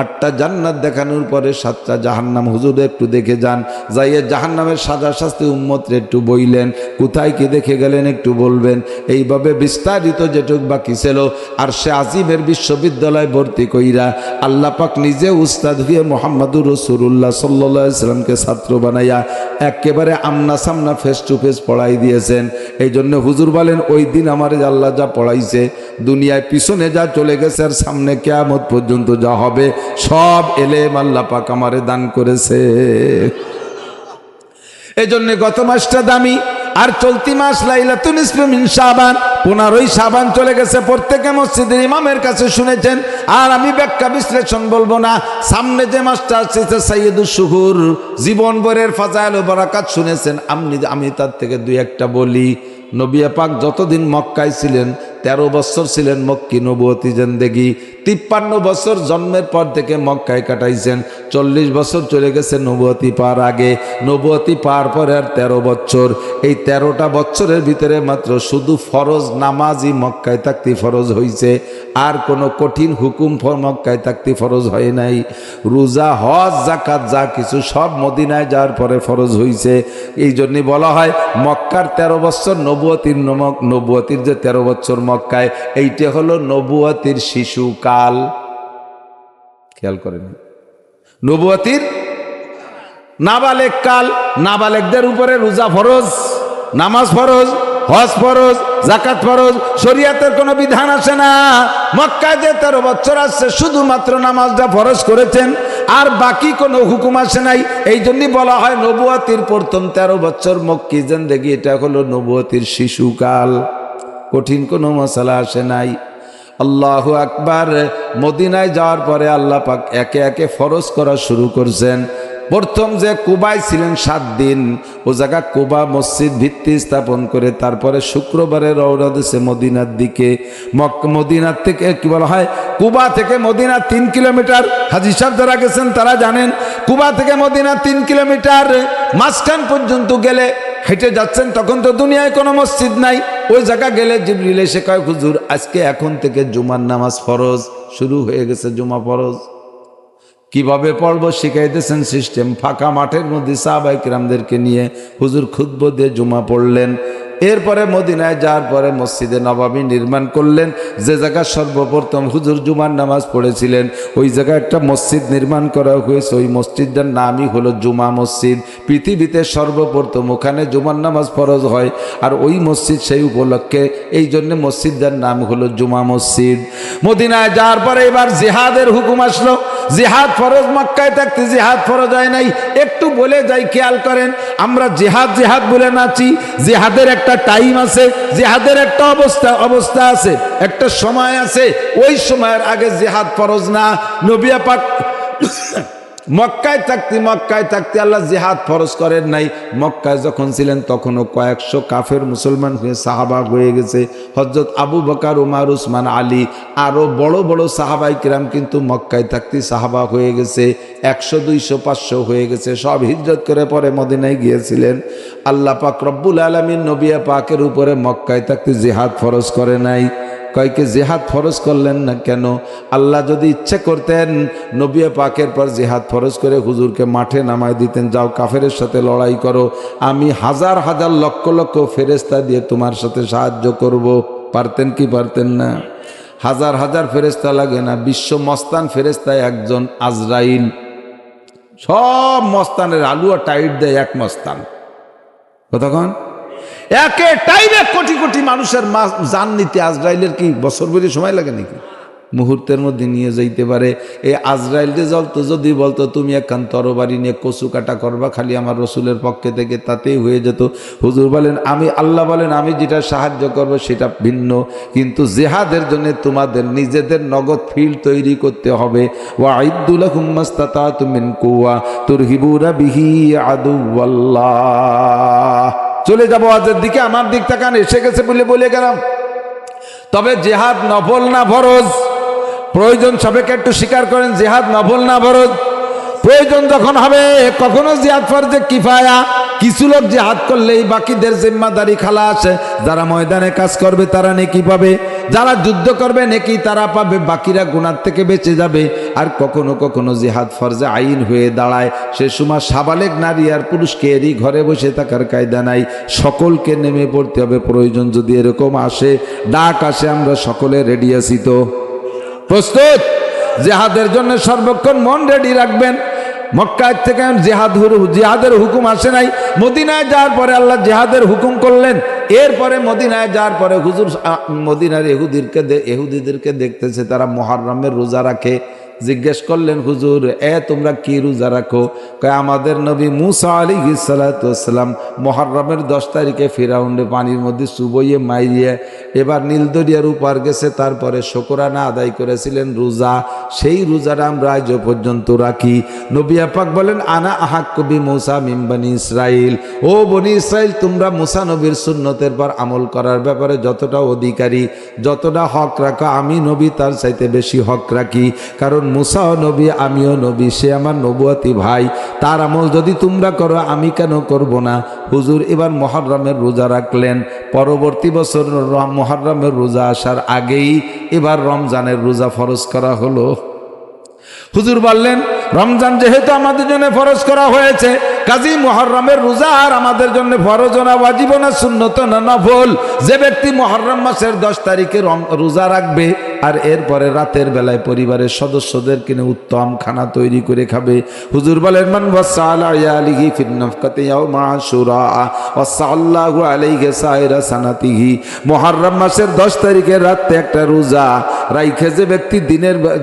8টা জান্নাত দেখানোর পরে 7টা জাহান্নাম। হুজুর একটু দেখে যান, যাইয়ে জাহান্নামের সাজা শাস্তি উম্মতরে একটু বইলেন, কোথায় কি দেখে গেলেন একটু বলবেন। এইভাবে বিস্তারিত যেটুক বাকি ছিল আর সে আজিমের বিশ্ববিদ্যালয় ভর্তি কইরা আল্লাহ পাক নিজে উস্তাদ হয়ে মুহাম্মদুর রাসূলুল্লাহ সাল্লাল্লাহু আলাইহি সাল্লামকে ছাত্র বানাইয়া একেবারে আমনা সামনা ফেস টু ফেস পড়াই দিয়েছেন। এই জন্য হুজুর বলেন, ওই দিন আমার আল্লাহ যা পড়াইছে, দুনিয়ায় পিছনে যা চলে গেছে আর সামনে কিয়ামত পর্যন্ত যা হবে, সব এলেম আল্লাহ পাক আমারে দান করেছে। এই জন্য গত মাসটা দামি, আর চলতি মাস লাইলাতুন নিসফি মিন শাবান, 15ই শাবান চলে গেছে। প্রত্যেকে মসজিদের ইমামের কাছে শুনেছেন, আর আমি ব্যাখ্যা বিশ্লেষণ বলবো না। সামনে যে মাসটা আছে সাইয়্যিদুশ শুহুর, জীবন ভরের ফাজাইল ও বারাকাত শুনেছেন। আমি তার থেকে 2-1টা বলি। নবী পাক যতদিন মক্কায় ছিলেন 13 বছর ছিলেন মক্কি নবুয়তি জিন্দেগি, 53 বছর জন্মের পর থেকে মক্কায় কাটাইছেন, 40 বছর চলে গেছে নবুয়তি পার আগে, নবুয়তি পার পরে আর 13 বছর। এই 13টা বছরের ভিতরে মাত্র শুধু ফরজ নামাজই মক্কায় থাকতে ফরজ হয়েছে, আর কোনো কঠিন হুকুম মক্কায় থাকতে ফরজ হয় নাই। রোজা হজ যাকাত যা কিছু সব মদিনায় যাওয়ার পরে ফরজ হয়েছে। এই জন্যই বলা হয় মক্কার 13 বছর নবুয়তির যে 13 বছর মক্কায়, এইটা হলো নবুয়তির শিশুকাল। খেয়াল করেন, নবুয়তির নাবালেগ কাল। নাবালেগদের উপরে রোজা ফরজ, নামাজ ফরজ, হজ ফরজ, যাকাত ফরজ, শরীয়তের কোনো বিধান আসে না। মক্কায় যে 13 বছর আসছে শুধুমাত্র নামাজটা ফরজ করেছেন, আর বাকি কোনো হুকুম আসে নাই। এই জন্যই বলা হয় নবুয়তির প্রথম 13 বছর মক্কি জিন্দেগি, এটা হলো নবুয়তির শিশুকাল, কঠিন কোনো মশলা আসে নাই। আল্লাহু আকবার। মদিনায় যাওয়ার পরে আল্লাহ পাক একে একে ফরজ করা শুরু করছেন। প্রথম যে কুবায় ছিলেন 7 দিন, ও জায়গা কুবা মসজিদ ভিত্তি স্থাপন করে তারপরে শুক্রবারে রওনা দিয়েছে মদিনার দিকে। মদিনার থেকে কি বলা হয়, কুবা থেকে মদিনা 3 কিলোমিটার। হাজী সাহেব যারা গেছেন তারা জানেন, কুবা থেকে মদিনা 3 কিলোমিটার। মাঝখান পর্যন্ত গেলে হেঁটে যাচ্ছেন, তখন তো দুনিয়ায় কোনো মসজিদ নাই। ওই জায়গা গেলে জিবরিল এসে কয়, হুজুর আজকে এখন থেকে জুমার নামাজ ফরজ শুরু হয়ে গেছে, জুমা ফরজ। কিভাবে পড়বো শিখাইতেছেন সিস্টেম। ফাঁকা মাঠের মধ্যে সাহাবায়ে কিরামদেরকে নিয়ে হুজুর খুতবা দিয়ে জুমা পড়লেন। এরপরে মদিনায় যাওয়ার পরে মসজিদে নববী নির্মাণ করলেন, যে জায়গা সর্বপ্রথম হুজুর জুমার নামাজ পড়েছিলেন ওই জায়গায় একটা মসজিদ নির্মাণ করা হয়েছে। ওই মসজিদটার নামই হলো জুমা মসজিদ। পৃথিবীতে সর্বপ্রথম ওখানে জুমার নামাজ ফরজ হয়, আর ওই মসজিদ সেই উপলক্ষে, এই জন্য মসজিদটার নাম হলো জুমা মসজিদ। মদিনায় যাওয়ার পরে এবার জিহাদের হুকুম আসলো। জিহাদ ফরজ, মক্কায় থাকতে জিহাদ ফরজ হয় নাই। একটু বলে যাই, খেয়াল করেন, আমরা জিহাদ জিহাদ বলে নাচি। জিহাদের একটা টাইম আছে, জিহাদের একটা অবস্থা আছে, একটা সময় আছে। ওই সময়ের আগে জিহাদ ফরজ না। নবী পাক মক্কায় থাকতে আল্লাহ জিহাদ ফরজ করেন নাই। মক্কায় যখন ছিলেন তখনও কয়েকশো কাফের মুসলমান হয়ে সাহাবা হয়ে গেছে। হযরত আবু বকর, উমর, উসমান, আলী, আরো বড় বড় সাহাবাই কিরাম কিন্তু মক্কায় থাকতে সাহাবা হয়ে গেছে। 100, 200, 500 হয়ে গেছে। সব হিজরত করে পরে মদিনায় গিয়েছিলেন। আল্লাহ পাক রব্বুল আলামিন নবী পাকের উপরে মক্কায় থাকতে জিহাদ ফরজ করে নাই। কয়কে জিহাদ ফরজ করলেন না কেন? আল্লাহ যদি ইচ্ছে করতেন নবী পাকের পর জিহাদ ফরজ করে হুজুরকে মাঠে নামায় দিতেন, যাও কাফেরের সাথে লড়াই করো, আমি হাজার হাজার লক্ষ লক্ষ ফেরেশতা দিয়ে তোমার সাথে সাহায্য করব। পারতেন কি পারতেন না? হাজার হাজার ফেরেশতা লাগে না, বিশ্ব মস্তান ফেরেশতা একজন আজরাইল। সব মস্তানের আলুয়া টাইট দেয় এক মস্তান। কতক্ষণ? একে টাইমে কোটি কোটি মানুষের জান নিতে আজরাইলের কি বছর ভরি সময় লাগে নাকি? মুহূর্তের মধ্যে নিয়ে যাইতে পারে। এই আজরাইলকে যদি বলতো তুমি একখান তরবারি নিয়ে কচু কাটা করবা খালি আমার রসুলের পক্ষে থেকে, তাতেই হয়ে যেত। হুজুর বলেন আল্লাহ বলেন আমি যেটা সাহায্য করব সেটা ভিন্ন, কিন্তু জিহাদের জন্য তোমাদের নিজেদের নগদ ফিল্ড তৈরি করতে হবে। ওয়াইদ্দু লাহুম মাসতাতাতুম মিন কুওয়া তুরহিবুনা বিহি আদুওয়াল্লাহ। চলে যাবো আজের দিকে, আমার দিক তাকান, এসে গেছে বলে গেলাম। তবে জিহাদ নফল না ফরজ? প্রয়োজন সবাইকে একটু স্বীকার করেন, জিহাদ নফল না ফরজ? প্রয়োজন যখন হবে, কখনো জিহাদ ফরজে কিফায়া, কিছু লোক জিহাদ করলেই বাকিদের জিম্মাদারি খালাস। যারা ময়দানে কাজ করবে তারা নেকি পাবে, যারা যুদ্ধ করবে নেকি তারা পাবে, বাকিরা গুনাহ থেকে বেঁচে যাবে। আর কখনো কখনো জিহাদ ফরজে আইন হয়ে দাঁড়ায়, সে সময় সাবালেগ নারী আর পুরুষকে এরই ঘরে বসে থাকার কায়দা নাই, সকলকে নেমে পড়তে হবে। প্রয়োজন যদি এরকম আসে, ডাক আসে, আমরা সকলে রেডি আছি তো? প্রস্তুত? জিহাদের জন্য সর্বক্ষণ মন রেডি রাখবেন। মক্কায় থেকে জিহাদের হুকুম আসে নাই, মদিনায় যাওয়ার পরে আল্লাহ জিহাদের হুকুম করলেন। এরপরে মদিনায় যাওয়ার পরে হুজুর মদিনার ইহুদিদেরকে দেখতেছে তারা মুহররমের রোজা রাখে। জিজ্ঞেস করলেন, হুজুর তোমরা কি রোজা রাখো? কয় আমাদের নবী মুসা আলাইহিস সালাতু ওয়াস সালাম মুহররমের 10 তারিখে ফিরাউন্ডে পানির মধ্যে চুবইয়ে মাইরিয়ে এবার নীল দরিয়ার উপার গেছে, তারপরে শুকরানা আদায় করেছিলেন রোজা, সেই রোজাটা আমরা আজ পর্যন্ত রাখি। নবী পাক বলেন, আনা আহাক্কু বি মুসা মিন বনি ইসরাইল, ও বনি ইসরাইল তোমরা মুসা নবীর সুন্নতের পর আমল করার ব্যাপারে যতটা অধিকারী, যতটা হক রাখো, আমি নবী তার চাইতে বেশি হক রাখি। কারণ মুসাও নবী, আমিও নবী, সে আমার নবুয়তি ভাই, তার আমল যদি তোমরা করো আমি কেন করব না? হুজুর এবার মুহররমের রোজা রাখলেন। পরবর্তী বছর মুহররমের রোজা আসার আগেই এবার রমজানের রোজা ফরজ করা হলো। হুজুর বললেন, রমজান যেহেতু আমাদের জন্য ফরজ করা হয়েছে, কাজী মুহররমের রোজা আর আমাদের জন্য ফরজ না, ওয়াজিব না, সুন্নত না, নফল। যে ব্যক্তি মুহররম মাসের 10 তারিখে রোজা রাখবে আর এরপরে রাতের বেলায় পরিবারের সদস্যদের কিনে উত্তম খানা তৈরি করে খাবে। হুজুর বলেন, মান ওয়াসালা আলিহি ফিন নাফকাতি ইয়াউমা আশুরা ওয়াসাল্লাহু আলাইহি সাইরা সানাতিহি। মুহররম মাসের 10 তারিখে রাতে একটা রোজা রাইখে যে ব্যক্তি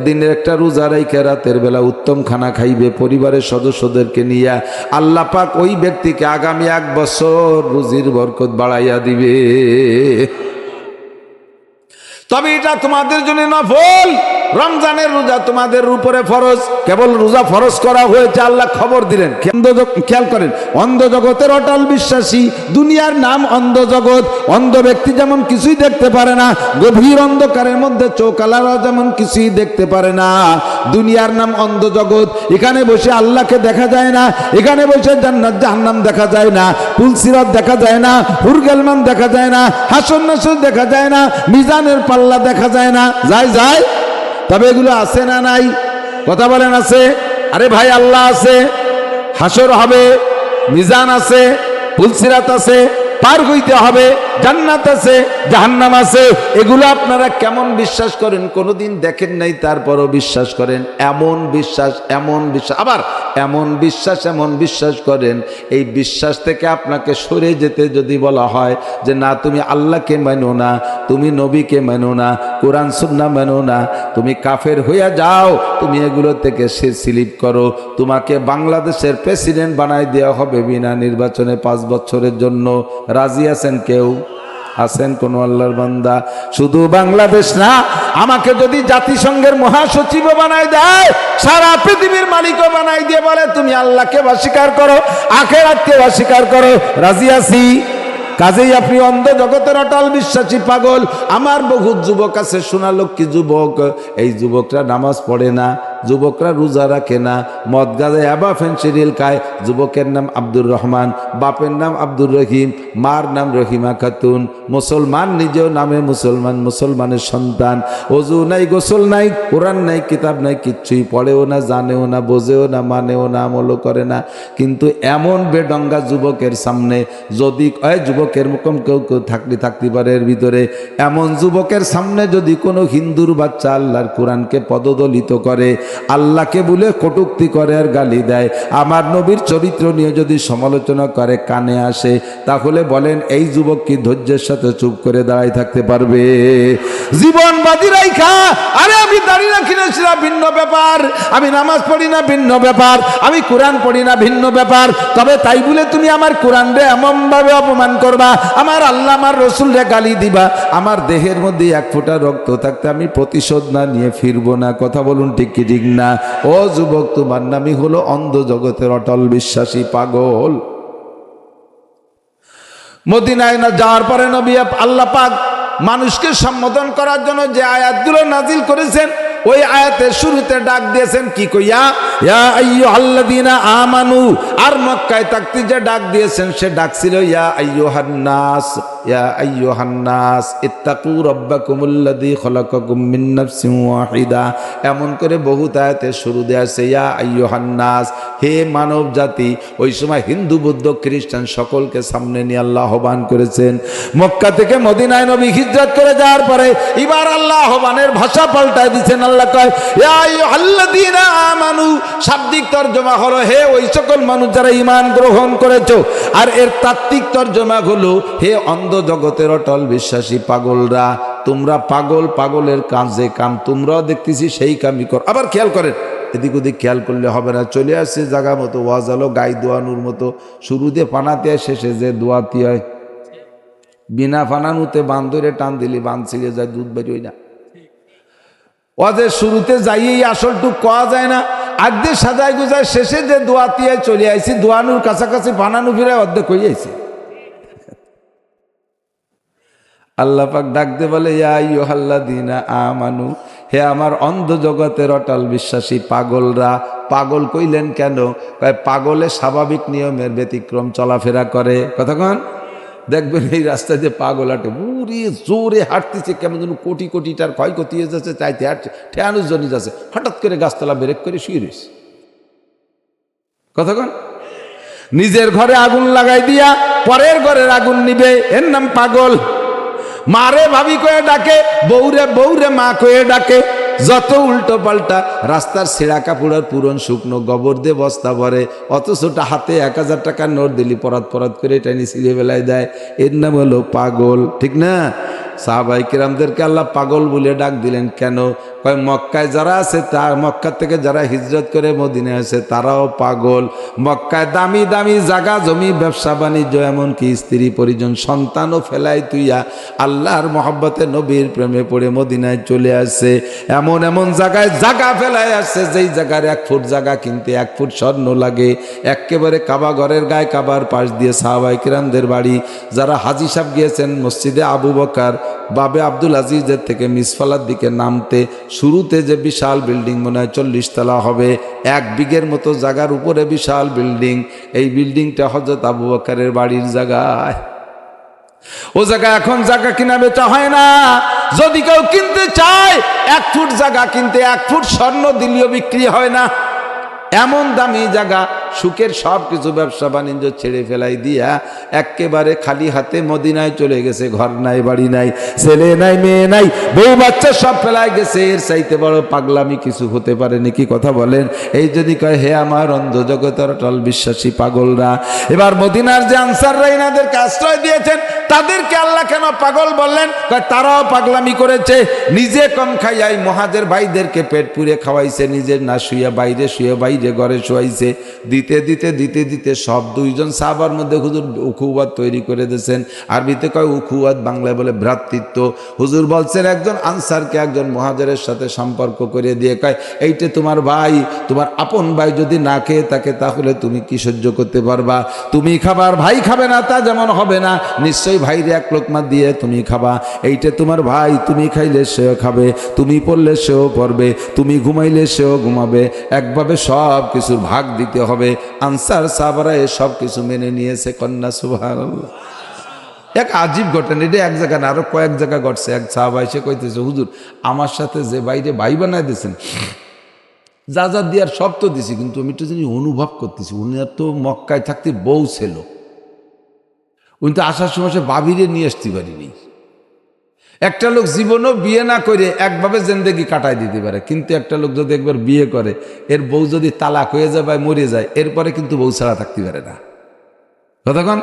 দিনের একটা রোজা রাইখে রাতের বেলা উত্তম খানা খাইবে পরিবারের সদস্যদেরকে নিয়ে, আল্লাহ পাক ওই ব্যক্তিকে আগামী 1 বছর রুজির বরকত বাড়াইয়া দিবে। তবে এটা তোমাদের জন্য নফল, রমজানের রোজা তোমাদের উপরে ফরজ। কেবল রোজা ফরজ করা হয়েছে, আল্লাহ খবর দিলেন। খেয়াল করেন, অন্ধ জগতের অটল বিশ্বাসী, দুনিয়ার নাম অন্ধ জগৎ। অন্ধ ব্যক্তি যেমন কিছুই দেখতে পারে না, গভীর অন্ধকারের মধ্যে চৌকালারা যেমন কিছুই দেখতে পারে না, দুনিয়ার নাম অন্ধ জগৎ। এখানে বসে আল্লাহকে দেখা যায় না, এখানে বসে জান্নাত জাহান্নাম দেখা যায় না, পুলসিরাত দেখা যায় না, হুরগেলমান দেখা যায় না, হাসর নাসর দেখা যায় না, মিজানের পাল্লা দেখা যায় না। যায় তবে এগুলো আছে না নাই? কথা বলেন আছে? আরে ভাই, আল্লাহ আছে, হাসর হবে, মিজান আছে, পুলসিরাত আছে, পার হইতে হবে, জান্নাত আছে, জাহান্নাম আছে। এগুলো আপনারা কেমন বিশ্বাস করেন? কোনোদিন দেখেন নাই, তারপরও বিশ্বাস করেন। এমন বিশ্বাস, আবার এমন বিশ্বাস করেন, এই বিশ্বাস থেকে আপনাকে সরে যেতে যদি বলা হয় যে না তুমি আল্লাহকে মানো না, তুমি নবীকে মানো না, কোরআন সুন্নাহ মানো না, তুমি কাফের হইয়া যাও, তুমি এগুলো থেকে স্লিপ করো, তোমাকে বাংলাদেশের প্রেসিডেন্ট বানায় দেওয়া হবে বিনা নির্বাচনে 5 বছরের জন্য। রাজি আছেন কেউ? আছেন কোন আল্লাহর বান্দা? শুধু বাংলাদেশ না, আমাকে যদি জাতিসংঘের মহাসচিব বানায় দেয়, সারা পৃথিবীর মালিকও বানাই দিয়ে বলে তুমি আল্লাহকে অস্বীকার করো, আখিরাতকে অস্বীকার করো, রাজি আছি। কাজেই আপনি অন্ধ জগতের অটল বিশ্বাসী পাগল। আমার বহু যুবক আছে, সোনালক্ষ্মী যুবক, এই যুবকরা নামাজ পড়ে না, যুবকরা রোজা রাখে না, মদ গাঁজা ইয়াবা ফেনসিডিল খায়। যুবকের নাম আব্দুর রহমান, বাপের নাম আব্দুর রহিম, মার নাম রহিমা খাতুন, মুসলমান, নিজেও নামে মুসলমান, মুসলমানের সন্তান। অজু নাই, গোসল নাই, কোরআন নাই, কিতাব নাই, কিচ্ছুই পড়েও না, জানেও না, বোঝেও না, মানেও না, আমলও করে না। কিন্তু এমন বেডঙ্গা যুবকের সামনে যদি যুবকের মুখম কেউ থাকতে পারে এর ভিতরে, এমন যুবকের সামনে যদি কোনো হিন্দুর বাচ্চা আল্লাহর কোরআনকে পদদলিত করে, আল্লাহকে বলে কটূক্তি করে আর গালি দেয়, আমার নবীর চরিত্র নিয়ে যদি সমালোচনা করে কানে আসে, তাহলে বলেন এই যুবক কি ধৈর্যের সাথে চুপ করে দাঁড়াই থাকতে পারবে? জীবন বাজি রাইখা, আরে আমি দাঁড়িয়ে রাখি না সেটা ভিন্ন ব্যাপার, আমি নামাজ পড়ি না ভিন্ন ব্যাপার, আমি কোরআন পড়ি না ভিন্ন ব্যাপার, তবে তাই বলে তুমি আমার কোরআন রে এমন ভাবে অপমান করবা, আমার আল্লাহ আমার রসুল রে গালি দিবা, আমার দেহের মধ্যে 1 ফোঁটা রক্ত থাকতে আমি প্রতিশোধ না নিয়ে ফিরবো না। কথা বলুন ঠিক কি ঠিক না? ও যুবক, তোমার নামই হলো অন্ধ জগতের অটল বিশ্বাসী পাগল। মদিনায় না যাওয়ার পরে নবী আল্লাহ পাক মানুষকে সম্বোধন করার জন্য যে আয়াতগুলো নাজিল করেছেন, ওই আয়াতের শুরুতে ডাক দিয়েছেন কি কইয়া? ইয়া আইয়ুহাল্লাযীনা আমানু। আর মক্কায় থাকতে যে ডাক দিয়েছেন সে ডাক ছিল ইয়া আইয়ুহান নাস, ইয়া আইয়ুহান নাস ইত্তাকু রাব্বাকুমুল্লাযী খলাকাকুম মিন নাফসিন ওয়াহিদা। এমন করে বহু আয়াতের শুরু দেয়া আছে ইয়া আইয়ুহান নাস, হে মানব জাতি। ওই সময় হিন্দু, বৌদ্ধ, খ্রিস্টান সকলকে সামনে নিয়ে আল্লাহ আহ্বান করেছেন। মক্কা থেকে মদিনায় নবী হিজরত করে যাওয়ার পরে এবার আল্লাহ আহ্বানের ভাষা পাল্টায় দিয়েছেন। আল্লাহ কয় ইয়া আইয়ুহাল্লাযীনা আমানু, শাব্দিক তরজমা হলো হে ওই সকল মানুষ যারা ঈমান গ্রহণ করেছো, আর এর তাত্ত্বিক তরজমা হলো হে অন্ধ জগতের অটল বিশ্বাসী পাগলরা, তোমরা পাগল, পাগলের কাজ যে কাম তোমরাও দেখতেছি সেই কামই কর। আবার খেয়াল করেন, এদিক ওদিক খেয়াল করলে হবে না। চলে আসছে জায়গা মতো, ওয়াজ আলো গাই দোয়ানোর মতো, শুরু দিয়ে পানাতে হয়, শেষে যে দোয়াতি হয়। বিনা ফানানুতে বান ধরে টান দিলি বান ছিঁড়ে যায়, দুধ বেরোয় না। ওয়াজের শুরুতে যাইয়েই আসলটুক কোয়া যায় না, আগে সাজায় গুজায় শেষে যে দোয়াতিয়া চলে আইছি, দোয়ানুর কাছাকাছি বানানো ফিরে অর্ধেক হয়ে আইছে। আল্লাহ পাক ডাকতে বলে, ইয়া আইয়ুহাল্লাযীনা আমানু, হে আমার অন্ধ জগতের অটল বিশ্বাসী পাগলরা। পাগল কইলেন কেন? পাগলে স্বাভাবিক নিয়মের ব্যতিক্রম চলাফেরা করে। কতক্ষণ দেখবেন এই রাস্তায় যে পাগল হাঁটে, বুড়ি জোরে হাঁটতেছে, কেমন যেন কোটি কোটিটার ক্ষয়ক্ষতি হয়ে যাচ্ছে, চাইতে হাঁটছে, ঠেয়ানুর জন্য যাচ্ছে, হঠাৎ করে গাছতলা ব্রেক করে শুয়ে রয়েছে। কতক্ষণ নিজের ঘরে আগুন লাগাই দিয়া পরের ঘরের আগুন নিবে, এর নাম পাগল। মারে ভাবি কয়ে ডাকে, বউরে বউরে মা কয়ে ডাকে, যত উল্টো পাল্টা। রাস্তার ছেঁড়া কাপড়ের পুরন শুকনো গোবর দিয়ে বস্তা ভরে, অথচ হাতে 1000 টাকার নোট দিলি পরাত পরাত করে টানি ছিঁড়ে বেলায় দেয়। এর নাম হলো পাগল, ঠিক না? সাহাবায়ে কেরামদেরকে আল্লাহ পাগল বলে ডাক দিলেন কেন? কয় মক্কায় যারা আছে, তার মক্কা থেকে যারা হিজরত করে মদিনায় আছে তারাও পাগল। মক্কায় দামি দামি জায়গা জমি, ব্যবসা বাণিজ্য, এমনকি স্ত্রী পরিজন সন্তানও ফেলাই তুইয়া আল্লাহর মহব্বতে নবীর প্রেমে পড়ে মদিনায় চলে আসছে। এমন এমন জায়গায় জায়গা ফেলায় আসছে, যেই জায়গার 1 ফুট জায়গা কিনতে 1 ফুট স্বর্ণ লাগে। একেবারে কাবা ঘরের গায়ে, কাবার পাশ দিয়ে সাহাবায়ে কেরামদের বাড়ি। যারা হাজী সাহেব গিয়েছেন মসজিদে আবু বকর বাবে আব্দুল আজিজের থেকে মিসফালার দিকে নামতে, শুরুতে যে বিশাল বিল্ডিং মনে হয় 40 তলা হবে, 1 বিঘের মতো জায়গার উপরে বিশাল বিল্ডিং। এই বিল্ডিংটা হযরত আবু বকরের বাড়ির জায়গায়। ও জায়গা এখন জায়গা কিনা বেচা হয় না। যদি কেউ কিনতে চায় 1 ফুট জায়গা কিনতে 1 ফুট স্বর্ণ দিলেও বিক্রি হয় না। এমন দামি জায়গা, সুখের সব কিছু ব্যবসা বাণিজ্য ছেড়ে ফেলাই দিয়া একেবারে খালি হাতে মদিনায় চলে গেছে। ঘর নাই, বাড়ি নাই, ছেলে নাই, মেয়ে নাই, বউ বাচ্চা সব ফেলাই গেছে। এর চাইতে বড় পাগলামি কিছু হতে পারে নাকি? কথা বলেন। এই যদি কয়, হে আমার অন্ধ জগতের অটল বিশ্বাসী পাগলরা। এবার মদিনার যে আনসাররা ইনাদেরকে আশ্রয় দিয়েছেন, তাদেরকে আল্লাহ কেন পাগল বললেন? তারাও পাগলামি করেছে। নিজে কম খাইয়াই মুহাজির ভাইদেরকে পেট পুরে খাওয়াইছে, নিজের না শুয়ে বাইরে শুয়ে বাইরে ঘরে শোয়াইছে। দিতে দিতে দিতে দিতে সব 2 জন সাহাবার মধ্যে হুজুর উখুয়াত তৈরি করে দিয়েছেন। আরবিতে কয় উখুয়াত, বাংলায় বলে ভ্রাতৃত্ব। হুজুর বলছেন একজন আনসারকে একজন মুহাজিরের সাথে সম্পর্ক করে দিয়ে কয়, এইটা তোমার ভাই, তোমার আপন ভাই যদি না খেয়ে থাকে তাহলে তুমি কি সহ্য করতে পারবা? তুমি খাবার, ভাই খাবে না তা যেমন হবে না, নিশ্চয়ই ভাইরে 1 লোকমা দিয়ে তুমি খাবা। এইটা তোমার ভাই, তুমি খাইলে সেও খাবে, তুমি পড়লে সেও পড়বে, তুমি ঘুমাইলে সেও ঘুমাবে। একভাবে সব কিছুর ভাগ দিতে হবে। আনসার সাহাবারা সব কিছু মেনে নিয়েছে। কন্যা সুবহানাল্লাহ। এক আজীব ঘটনা, এটা এক জায়গা না, আরো কয়েক জায়গা ঘটছে। এক সাহাবা এসে কইতেছে, হুজুর আমার সাথে যে বাইরে ভাই বানায় দিয়েছেন, যা যা দিয়ার সব তো দিছি, কিন্তু আমি একটু জানি অনুভব করতেছি উনি তো মক্কায় থাকতে বউ ছিল, উনি তো আসার সময় সে বাবিরে নিয়ে আসতে পারিনি। একটা লোক জীবনও বিয়ে না করে একভাবে জিন্দেগি কাটায় দিতে পারে, কিন্তু একটা লোক যদি একবার বিয়ে করে, এর বউ যদি তালাক হয়ে যায় বা মরে যায়, এরপরে কিন্তু বউ ছাড়া থাকতে পারে না। কতক্ষণ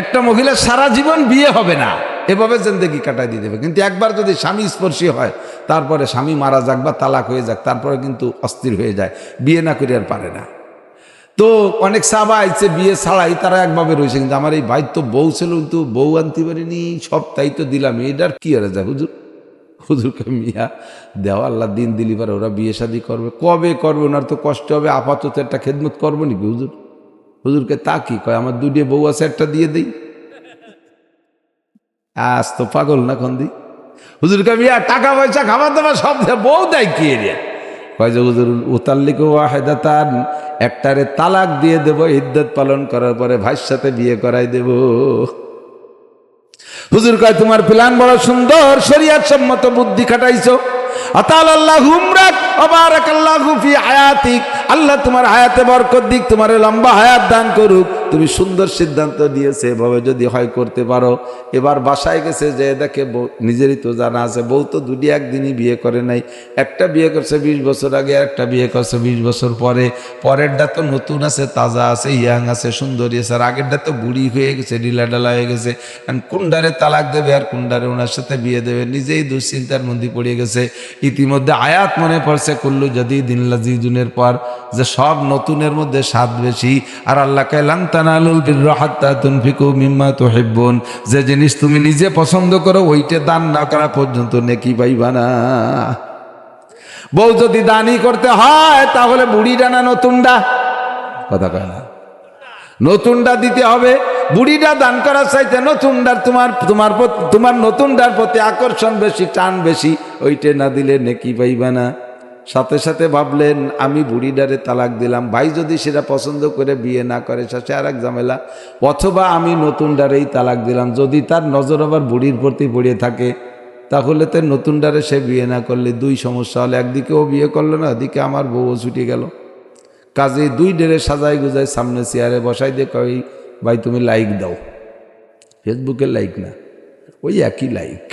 একটা মহিলা সারা জীবন বিয়ে হবে না, এভাবে জিন্দেগি কাটায় দিয়ে দেবে। কিন্তু একবার যদি স্বামী স্পর্শী হয়, তারপরে স্বামী মারা যাক বা তালাক হয়ে যাক, তারপরে কিন্তু অস্থির হয়ে যায়, বিয়ে না করে আর পারে না। তো অনেক সাহাবা আইছে বিয়ে ছাড়াই, তারা একভাবে রয়েছে। কিন্তু আমার এই ভাই তো বউ ছিল, কিন্তু বউ আনতে পারিনি, সব তাই তো দিলাম, এটার কি আর যায় হুজুর? হুজুরকে মিয়া দেওয়া আল্লাহ দিন দিলি পারে, ওরা বিয়ে শাদী করবে, কবে করবে? ওনার তো কষ্ট হবে, আপাতত একটা খেদমত করবো নাকি হুজুর? হুজুরকে তা কি কয়, আমার 2টি বউ আছে, একটা দিয়ে দিই। আজ তো পাগল না খন্দি। হুজুরকে মিয়া টাকা পয়সা খাবার দাবার সব বউ দেয় কি এরিয়া? কয় যে হুজুর উতাল্লিক ওয়াহেদাতান, একটারে তালাক দিয়ে দেব, ইদ্যত পালন করার পরে ভাইয়ের সাথে বিয়ে করাই দেব। হুজুর কয় তোমার প্ল্যান বড় সুন্দর, শরীয়ত সম্মত বুদ্ধি খাটাইছো। আতালাল্লাহু উমরাক ওয়া বারাকাল্লাহু ফি হায়াতিক, আল্লাহ তোমার হায়াতে বরকত দিক, তোমার লম্বা হায়াত দান করুক। তুমি সুন্দর সিদ্ধান্ত নিয়েছে, এভাবে যদি হয় করতে পারো। এবার বাসায় গেছে, যে দেখে নিজেরই তো জানা আছে, বউ তো দুটি একদিনই বিয়ে করে নাই, একটা বিয়ে করছে 20 বছর আগে, একটা বিয়ে করছে 20 বছর পরে। পরেরটা তো নতুন আছে, তাজা আছে, ইয়াং আছে, সুন্দরী আছে, আর আগেরটা তো বুড়ি হয়ে গেছে, ঢিলা ঢালা হয়ে গেছে। কোনডারে তালাক দেবে আর কোনডারে ওনার সাথে বিয়ে দেবে, নিজেই দুশ্চিন্তার মধ্যে পড়ে গেছে। ইতিমধ্যে আয়াত মনে পড়ছে, কুল্লু জাদিদিন লাযীজুনের পর, যে সব নতুনের মধ্যে স্বাদ বেশি। আর আল্লাহ কয় লান তানালুল বিররা হাত্তা তুনফিকু মিম্মা তুহিব্বুন, যে জিনিস তুমি নিজে পছন্দ করো ওইটা দান না করা পর্যন্ত নেকি পাইবা না। বউ যদি দানই করতে হয় তাহলে বুড়িটা না নতুনটা? কথা কয় না, নতুনটা দিতে হবে। বুড়িটা দান করার চাইতে নতুনটার তোমার নতুনটার প্রতি আকর্ষণ বেশি, টান বেশি, ওইটা না দিলে নেকি পাইবা না। সাথে সাথে ভাবলেন আমি বুড়িডারে তালাক দিলাম, ভাই যদি সেটা পছন্দ করে বিয়ে না করে সে আর এক ঝামেলা, অথবা আমি নতুনডারেই তালাক দিলাম। যদি তার নজর আবার বুড়ির প্রতি পড়ে থাকে তাহলে তো নতুনডারে সে বিয়ে না করলে দুই সমস্যা হলো, একদিকে ও বিয়ে করলো না, এদিকে আমার বউও ছুটে গেল। কাজে দুই ডেরে সাজাই গুজাই সামনে চেয়ারে বসাই দিয়ে কই, ভাই তুমি লাইক দাও। ফেসবুকে লাইক না, ওই একই লাইক।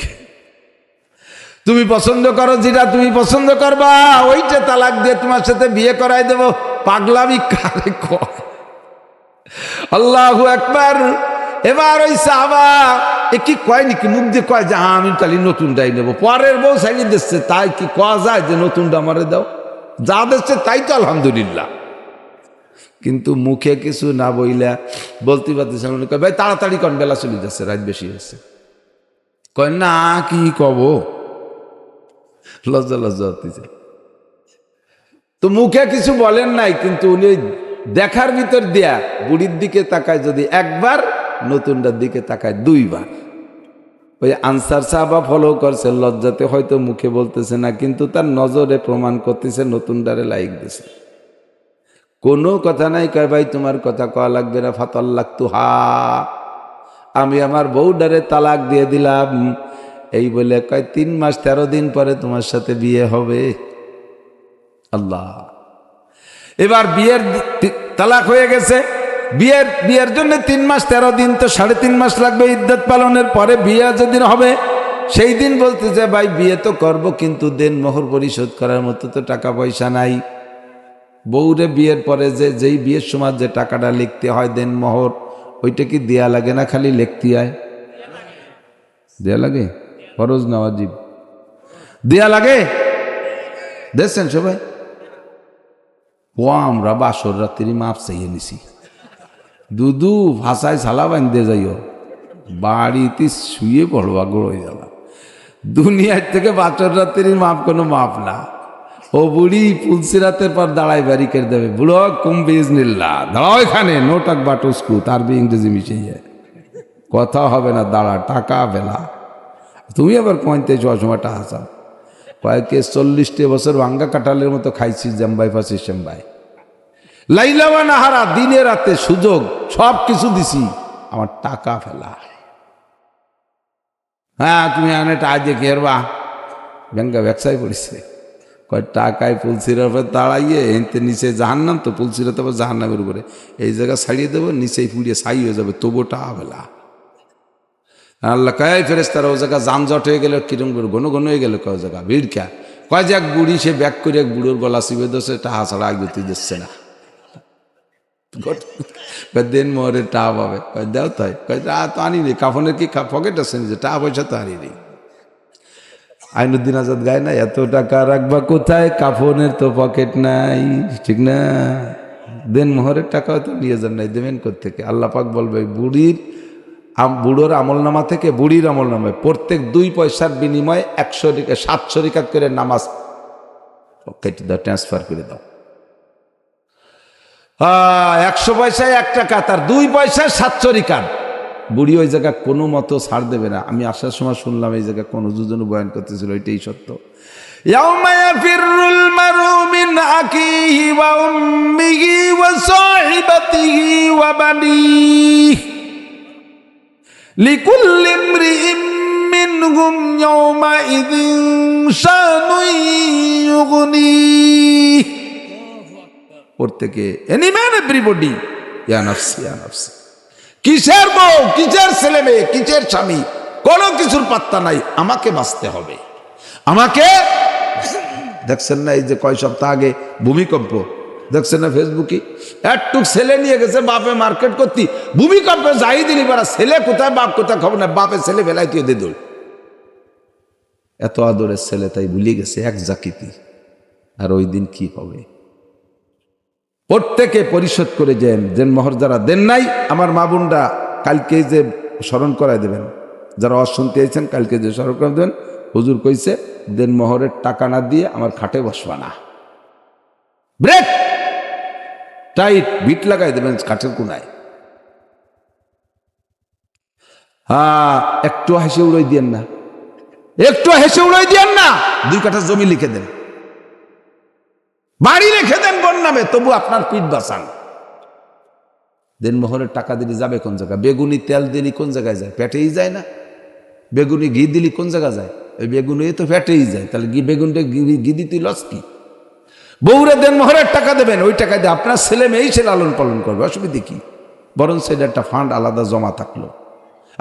তুমি পছন্দ করো যেটা তুমি পছন্দ করবা ওইটা তালাক দিয়ে তোমার সাথে বিয়ে করাই দেব। পাগলামি কারে কয়? আল্লাহু আকবার। এবার ওই সাহাবা কি কয় নাকি, মুখ দিয়ে কয় যে হ্যাঁ আমি তাহলে নতুনটাই নেবো। পরের বউ সাইডে দিচ্ছে, তাই কি কয়া যায় যে নতুনটা আমারে দাও? যা দিচ্ছে তাই তো আলহামদুলিল্লাহ। কিন্তু মুখে কিছু না বইলা বলতে পারতেছে, মনে কয় ভাই তাড়াতাড়ি কন, বেলা চলে যাচ্ছে, রাত বেশি হয়েছে। কয় না কি কব, লজ্জা লজ্জা হতেছে। তো মুখে কিছু বলেন নাই, কিন্তু উনি দেখার ভিতর দিয়া বুড়ির দিকে তাকায় যদি একবার, নতুনটার দিকে তাকায় দুইবার। ওই আনসার সাহাবা ফলো করছে, লজ্জাতে হয়তো মুখে বলতেছে না, কিন্তু তার নজরে প্রমাণ করতেছে, নতুনটারে লাইক দিছে। কোনো কথা নাই, কয় ভাই তোমার কথা কওয়া লাগবে না, ফাতাল্লাকতু হা, আমি আমার বউডারে তালাক দিয়ে দিলাম। এই বলে কয় 3 মাস 13 দিন পরে তোমার সাথে বিয়ে হবে। আল্লাহ। এবার বিয়ের তালাক হয়ে গেছে, বিয়ের জন্য 3 মাস 13 দিন, তো 3.5 মাস লাগবে ইদ্যত পালনের। পরে বিয়ে যেদিন হবে সেই দিন বলতেছে ভাই বিয়ে তো করব, কিন্তু দেন মোহর পরিশোধ করার মতো তো টাকা পয়সা নাই। বউরে বিয়ের পরে যেই বিয়ের সময় যে টাকাটা লিখতে হয় দেন মোহর, ওইটা কি দেয়া লাগে না খালি লিখতে হয়? দেয়া লাগে, ফরজ না ওয়াজিব? দেয়া লাগে, দেখছেন সবাই। ও আমরা বাসর রাত্রি মাপ চাইয়ে নিছি, দুদু ভাষায় ছালা বান্ধে যাইও, বাড়িতে শুয়ে পড়বা গোড় জ্বালা। দুনিয়ার থেকে বাসর রাত্রির মাপ কোনো মাপ না। ও বুড়ি পুলসিরাতের পর দাঁড়াই ব্যারিকেড দেবে, বুড়ো কুম্বিজনিল্লা দাঁড়াও এখানে, নো টাক বাটুস্কু, তার বি ইংরেজি মিশিয়ে কথা হবে না, দাঁড়া টাকা বেলা। তুমি আবার কইতে সময় টাকা চাও, কয়েকে 40 বছর ভাঙ্গা কাঁঠালের মতো খাইছি জাম্বাই ফাঁসি শ্যাম্বাই, লাইলাওয়া নাহারা দিনে রাতে সুযোগ সব কিছু দিছি, আমার টাকা ফেলা। হ্যাঁ তুমি আনে টাকা দিয়ে কেরবা, ব্যাংকা ব্যবসায় পড়েছে। কয় টাকায় পুলসিরার উপরে দাঁড়াইয়ে এনতে নিচে জাহান্নাম, তো পুলসিরা তো জাহান্নামের উপরে, এই জায়গা ছাড়িয়ে দেবো, নিচেই পুড়িয়ে ছাই হয়ে যাবে, তবু টাকা ফেলা। আল্লাহ কয় ফেরেশতারা ও জায়গা যানজট হয়ে গেল, কিরম করে ঘন ঘন হয়ে গেল, কয় জায়গা ভিড় খেয়া, কয় যে এক বুড়ি সে ব্যাগ করে এক বুড়োর গলা চিবে দোষে টাহা ছাড়া আগে দিচ্ছে না, দেন মোহরের টাহা পাবে। কয় দেও তাই, কয় টা তো আনি নি, কাফনের কি পকেট আছে নিজে, টাকা পয়সা তো আনি নি। আইনুদ্দিন আজাদ গায় না, এত টাকা রাখবা কোথায়, কাফনের তো পকেট নাই, ঠিক না? দেন মোহরের টাকা হয়তো নিয়ে যান নাই, দেবেন কোত্থেকে? আল্লাহ পাক বলবে বুড়োর আমলনামা থেকে বুড়ির আমলনামায় প্রত্যেক 2 পয়সার বিনিময়ে 700 রিকাত করে নামাজ কেটে দাও, ট্রান্সফার করে দাও। 100 পয়সায় 1 টাকা, তার 2 পয়সায় 700 রিকাত। বুড়ি ওই জায়গা কোনো মতো ছাড় দেবে না। আমি আসার সময় শুনলাম এই জায়গা কোন দুজন বয়ান করতেছিল, এটাই সত্য। ইয়াউমা ইয়াফিরুল মারউ মিন আখিহি ওয়া উম্মিহি ওয়া সাহিবাতিহি ওয়া বানিহি লিকুল্লি ইমরিইম মিনহুম ইয়াউমাইযিন শানুন ইউগনি। প্রত্যেকে, এনি ম্যান এভরিবডি ইয়া নাফসি ইয়া নাফসি। কিসের বউ, কিসের ছেলে মেয়ে, কিসের স্বামী, কোনো কিছুর পাত্তা নাই। আমাকে বাঁচতে হবে, আমাকে। দেখছেন না এই যে কয় সপ্তাহ আগে ভূমিকম্প, দেখছেন না ফেসবুকে, একটু ছেলে নিয়ে গেছে বাপে মার্কেট করতে, ভূমিকম্পে যাই দিলি পারা, ছেলে কোথায় বাপ কোথায় খবর না, বাপে ছেলে বেলায় তুই দে দৌড়। এত আদরের ছেলে তাই ভুলে গেছে এক জাকিতি। আর ওই দিন কি হবে? প্রত্যেকে পরিশোধ করে দেন মোহর যারা দেন নাই, আমার মা বোনরা কালকে যে স্মরণ করায় দেবেন, যারা অশুনতে আইছেন কালকে যে স্মরণ করে দেবেন। হুজুর কইছে দেন মোহরের টাকা না দিয়ে আমার খাটে বসবা না, ব্রেক টাইট বিট লাগাই দেবেন কাঠের কোনায়। হ্যাঁ, একটু হেসে উড়াই দিয়েন না, একটু হেসে উড়াই দিয়েন না। 2 কাঠা জমি লিখে দেন, বাড়ি লিখে দেন বোন নামে, তবু আপনার পিঠ বাঁচান। দেন মোহরের টাকা দিলে যাবে কোন জায়গায়? বেগুনি তেল দিলি কোন জায়গায় যায়? পেটেই যায় না। বেগুনি ঘি দিলি কোন জায়গায় যায়? ওই বেগুনি তো পেটেই যায়। তাহলে বেগুনটা ঘি দিতে লস কি? বউরে দেন মোহরের টাকা দেবেন, ওই টাকা দিয়ে আপনার ছেলে মেয়েই সে লালন পালন করবে, অসুবিধে কি? বরং সেটা একটা ফান্ড আলাদা জমা থাকলো,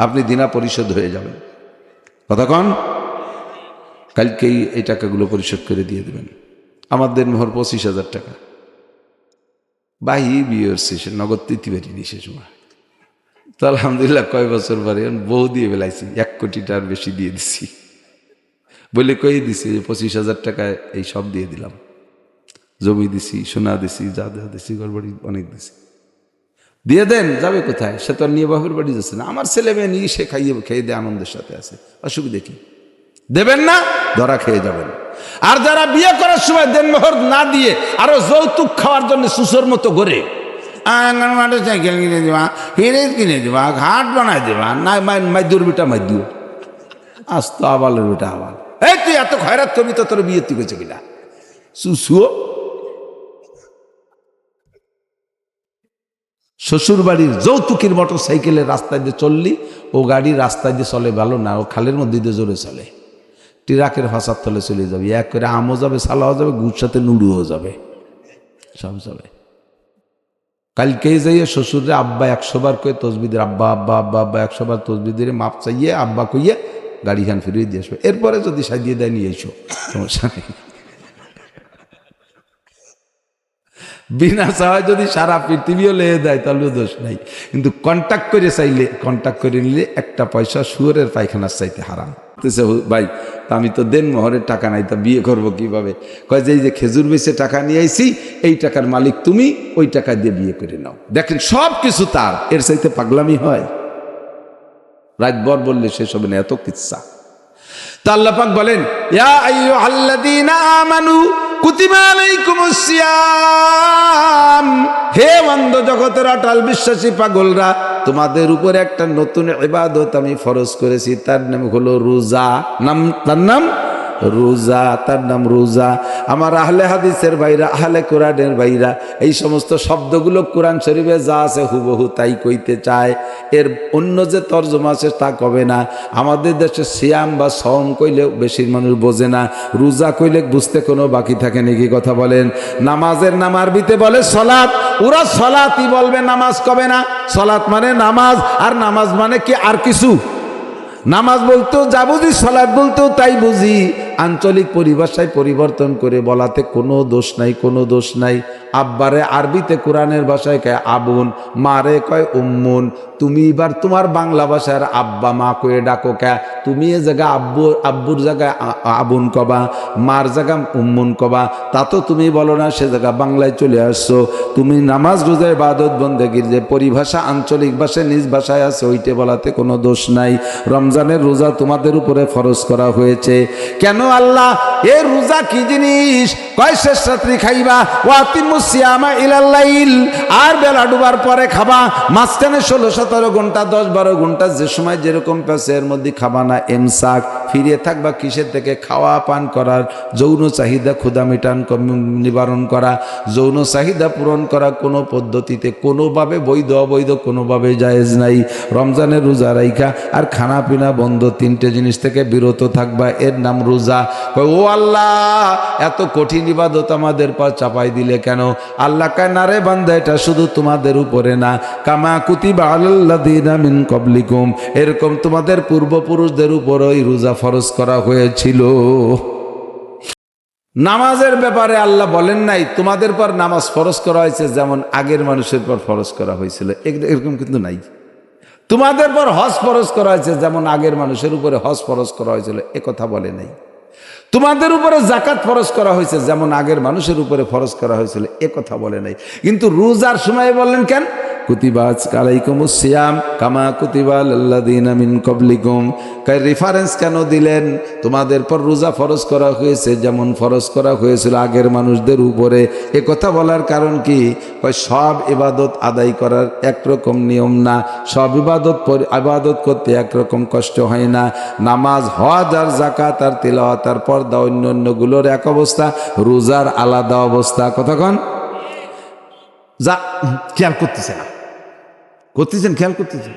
আপনি দিনা পরিশোধ হয়ে যাবেন। কতক্ষণ? কালকেই এই টাকাগুলো পরিশোধ করে দিয়ে দেবেন। আমার দেন মোহর 25,000 টাকা। বাহি বিয়ের শেষে নগদ দিতে পারিনি সে সময়। তো আলহামদুলিল্লাহ কয় বছর পরে বউ দিয়ে বেলাইছি, 1 কোটিটার বেশি দিয়ে দিছি। বলে কই দিছি যে 25,000 টাকায় এই সব দিয়ে দিলাম, জমি দিছি, সোনা দিছি, যা যা দিছি, গড়বড়ি অনেক দিছি। দিয়ে দেন, যাবে কোথায়? সে তো আর নিয়ে বাপের বাড়ি যাচ্ছে না, আমার ছেলে মেয়ে নিয়ে সে খেয়ে দিয়ে আনন্দের সাথে আছে, অসুবিধা কি? দেবেন না, ধরা খেয়ে যাবেন। আর যারা বিয়ে করার সময় দেন মোহর না দিয়ে আরো যৌতুক খাওয়ার জন্য সুসর মতো ঘরে, সাইকেল কিনে দেবা, ফ্রিজ কিনে দেবা, ঘাট বানাই দেবা, না মাইদুর বেটা মাইদুর আসতো, আবালের বেটা আবাল। এই তুই এত খয়রাত কবি তো তোর বিয়ে তুই গেছে কিনা সুসুও। শ্বশুর বাড়ির যৌতুকের মোটর সাইকেলের রাস্তায় দিয়ে চললি, ও গাড়ি রাস্তায় দিয়ে চলে ভালো না, ও খালের মধ্যে দিয়ে জোরে চলে, ট্রাকের ফাঁসার তলে চলে যাবে, এক করে আমও যাবে, সালাও যাবে, গুড় সাথে নুডুও যাবে, সব যাবে। কালকেই যাইয়ে শ্বশুরে আব্বা 100 বার কয়ে তসবিদের, আব্বা আব্বা আব্বা আব্বা 100 বার তসবিদের মাপ চাইয়ে আব্বা কইয়ে গাড়িখান ফিরিয়ে দিয়ে আসবে। এরপরে যদি সাজিয়ে দেয় নিয়ে এসো, সমস্যা নেই। বিনা চাওয়ায় যদি সারা পৃথিবীও লেগে দেয় তাহলে দোষ নাই, কিন্তু কন্ট্যাক্ট করে চাইলে, কন্ট্যাক্ট করে নিলে একটা পয়সা শুয়োরের পায়খানার চাইতে হারাম। ভাই আমি তো দেন মোহরের টাকা নাই, তা বিয়ে করবো কিভাবে? কয় যে এই যে খেজুর বেচে টাকা নিয়ে আইছি, এই টাকার মালিক তুমি, ওই টাকা দিয়ে বিয়ে করে নাও। দেখেন সব কিছু তার, এর চাইতে পাগলামি হয়? রাতভর বললে শেষ হবে না, এত কিচ্ছা। তা আল্লাহ পাক বলেন, ইয়া আইয়ুহাল্লাযীনা আমানু কুতিবা আলাইকুমুস সিয়াম, হে অন্ধ জগতের অটল বিশ্বাসী পাগলরা, তোমাদের উপর একটা নতুন ইবাদত আমি ফরজ করেছি, তার নাম হলো রোজা। তার নাম রোজা, তার নাম রোজা। আমার আহলে হাদিসের ভাইরা, আহলে কোরআনের ভাইরা, এই সমস্ত শব্দগুলো কোরআন শরীফে যা আছে হুবহু তাই কইতে চায়, এর অন্য যে তর্জমা আছে তা কবে না। আমাদের দেশে সিয়াম বা সওম কইলে বেশি মানুষ বোঝে না, রোজা কইলে বুঝতে কোনো বাকি থাকে নাকি? কথা বলেন। নামাজের নাম আরবিতে বলে সলাত, ওরা সলাতই বলবে, নামাজ কবে না। সলাত মানে নামাজ, আর নামাজ মানে কি আর কিছু? নামাজ বলতেও যা বুঝি, সলাত বলতেও তাই বুঝি। আঞ্চলিক পরিভাষায় পরিবর্তন করে বলাতে কোনো দোষ নাই, কোনো দোষ নাই। আব্বারে আরবিতে কোরআনের ভাষায় কয় আবুন, মারে কয় উম্মুন। তুমি এবার তোমার বাংলা ভাষার আব্বা মা কয়ে ডাকো কে? তুমি এ জায়গা আব্বুর জায়গায় আবুন কবা, মার জায়গা উম্মুন কবা, তা তো তুমি বলো না, সে জায়গা বাংলায় চলে আসছো। তুমি নামাজ রোজা ইবাদত বন্দেগীর যে পরিভাষা আঞ্চলিক ভাষায় নিজ ভাষায় আছে, ওইটা বলাতে কোনো দোষ নাই। রমজানের রোজা তোমাদের উপরে ফরজ করা হয়েছে। কেন আল্লাহ? এ রোজা কি জিনিস? কয় শেষ রাত্রি খাইবা, ওয়াতিমুস সিয়ামা ইলাল লাইল, আর বেলা ডুবার পরে খাবা। মাঝখানে 16-17 ঘন্টা 10-12 ঘন্টা যে সময় যেরকম পেছে এর মধ্যে খাবা না। এমসাক, ফিরিয়ে থাকবা কিসের থেকে? খাওয়া পান করার, যৌন চাহিদা ক্ষুধা মিটান নিবারণ করা, যৌন চাহিদা পূরণ করা কোনো পদ্ধতিতে কোনোভাবে বৈধ অবৈধ কোনোভাবে জায়েজ নাই। রমজানের রোজা রাইখা আর খানা পিনা বন্ধ, 3টে জিনিস থেকে বিরত থাকবা, এর নাম রোজা। বান্দা কয় ও আল্লাহ এত কঠিন ইবাদত আমাদের পর চাপাই দিলে কেন? আল্লাহ কয় না রে বান্দা, এটা শুধু তোমাদের উপরে না, কামা কুতিবা আলাল্লাযীনা মিন ক্বাবলিকুম, এরকম তোমাদের পূর্বপুরুষদের উপরই রোজা ফরজ করা হয়েছিল। নামাজের ব্যাপারে আল্লাহ বলেন নাই তোমাদের পর নামাজ ফরজ করা হয়েছে যেমন আগের মানুষের পর ফরজ করা হয়েছিল, এরকম কিন্তু নাই। তোমাদের পর হজ ফরজ করা হয়েছে যেমন আগের মানুষের উপরে হজ ফরজ করা হয়েছিল, এ কথা বলে নাই। তোমাদের উপরে জাকাত ফরজ করা হয়েছে যেমন আগের মানুষের উপরে ফরজ করা হয়েছিল, এ কথা বলে নাই। কিন্তু রোজার সময় বললেন কেন? কুতিবা আলাইকুমুস সিয়াম কামা কুতিবা আলাল্লাযীনা মিন ক্বাবলিকুম। কাই রেফারেন্স কেন দিলেন? তোমাদের পর রোজা ফরজ করা হয়েছে যেমন ফরজ করা হয়েছিল আগের মানুষদের উপরে। এ কথা বলার কারণ কি? কয় সব ইবাদত আদায় করার একরকম নিয়ম না, সব ইবাদত করতে একরকম কষ্ট হয় না। নামাজ, হজ আর জাকাত আর তিলাওয়াত আর পর্দা অন্যান্যগুলোর এক অবস্থা, রোজার আলাদা অবস্থা। কতক্ষণ যা খেয়াল করতেছে না, করতেছেন, খেয়াল করতেছেন।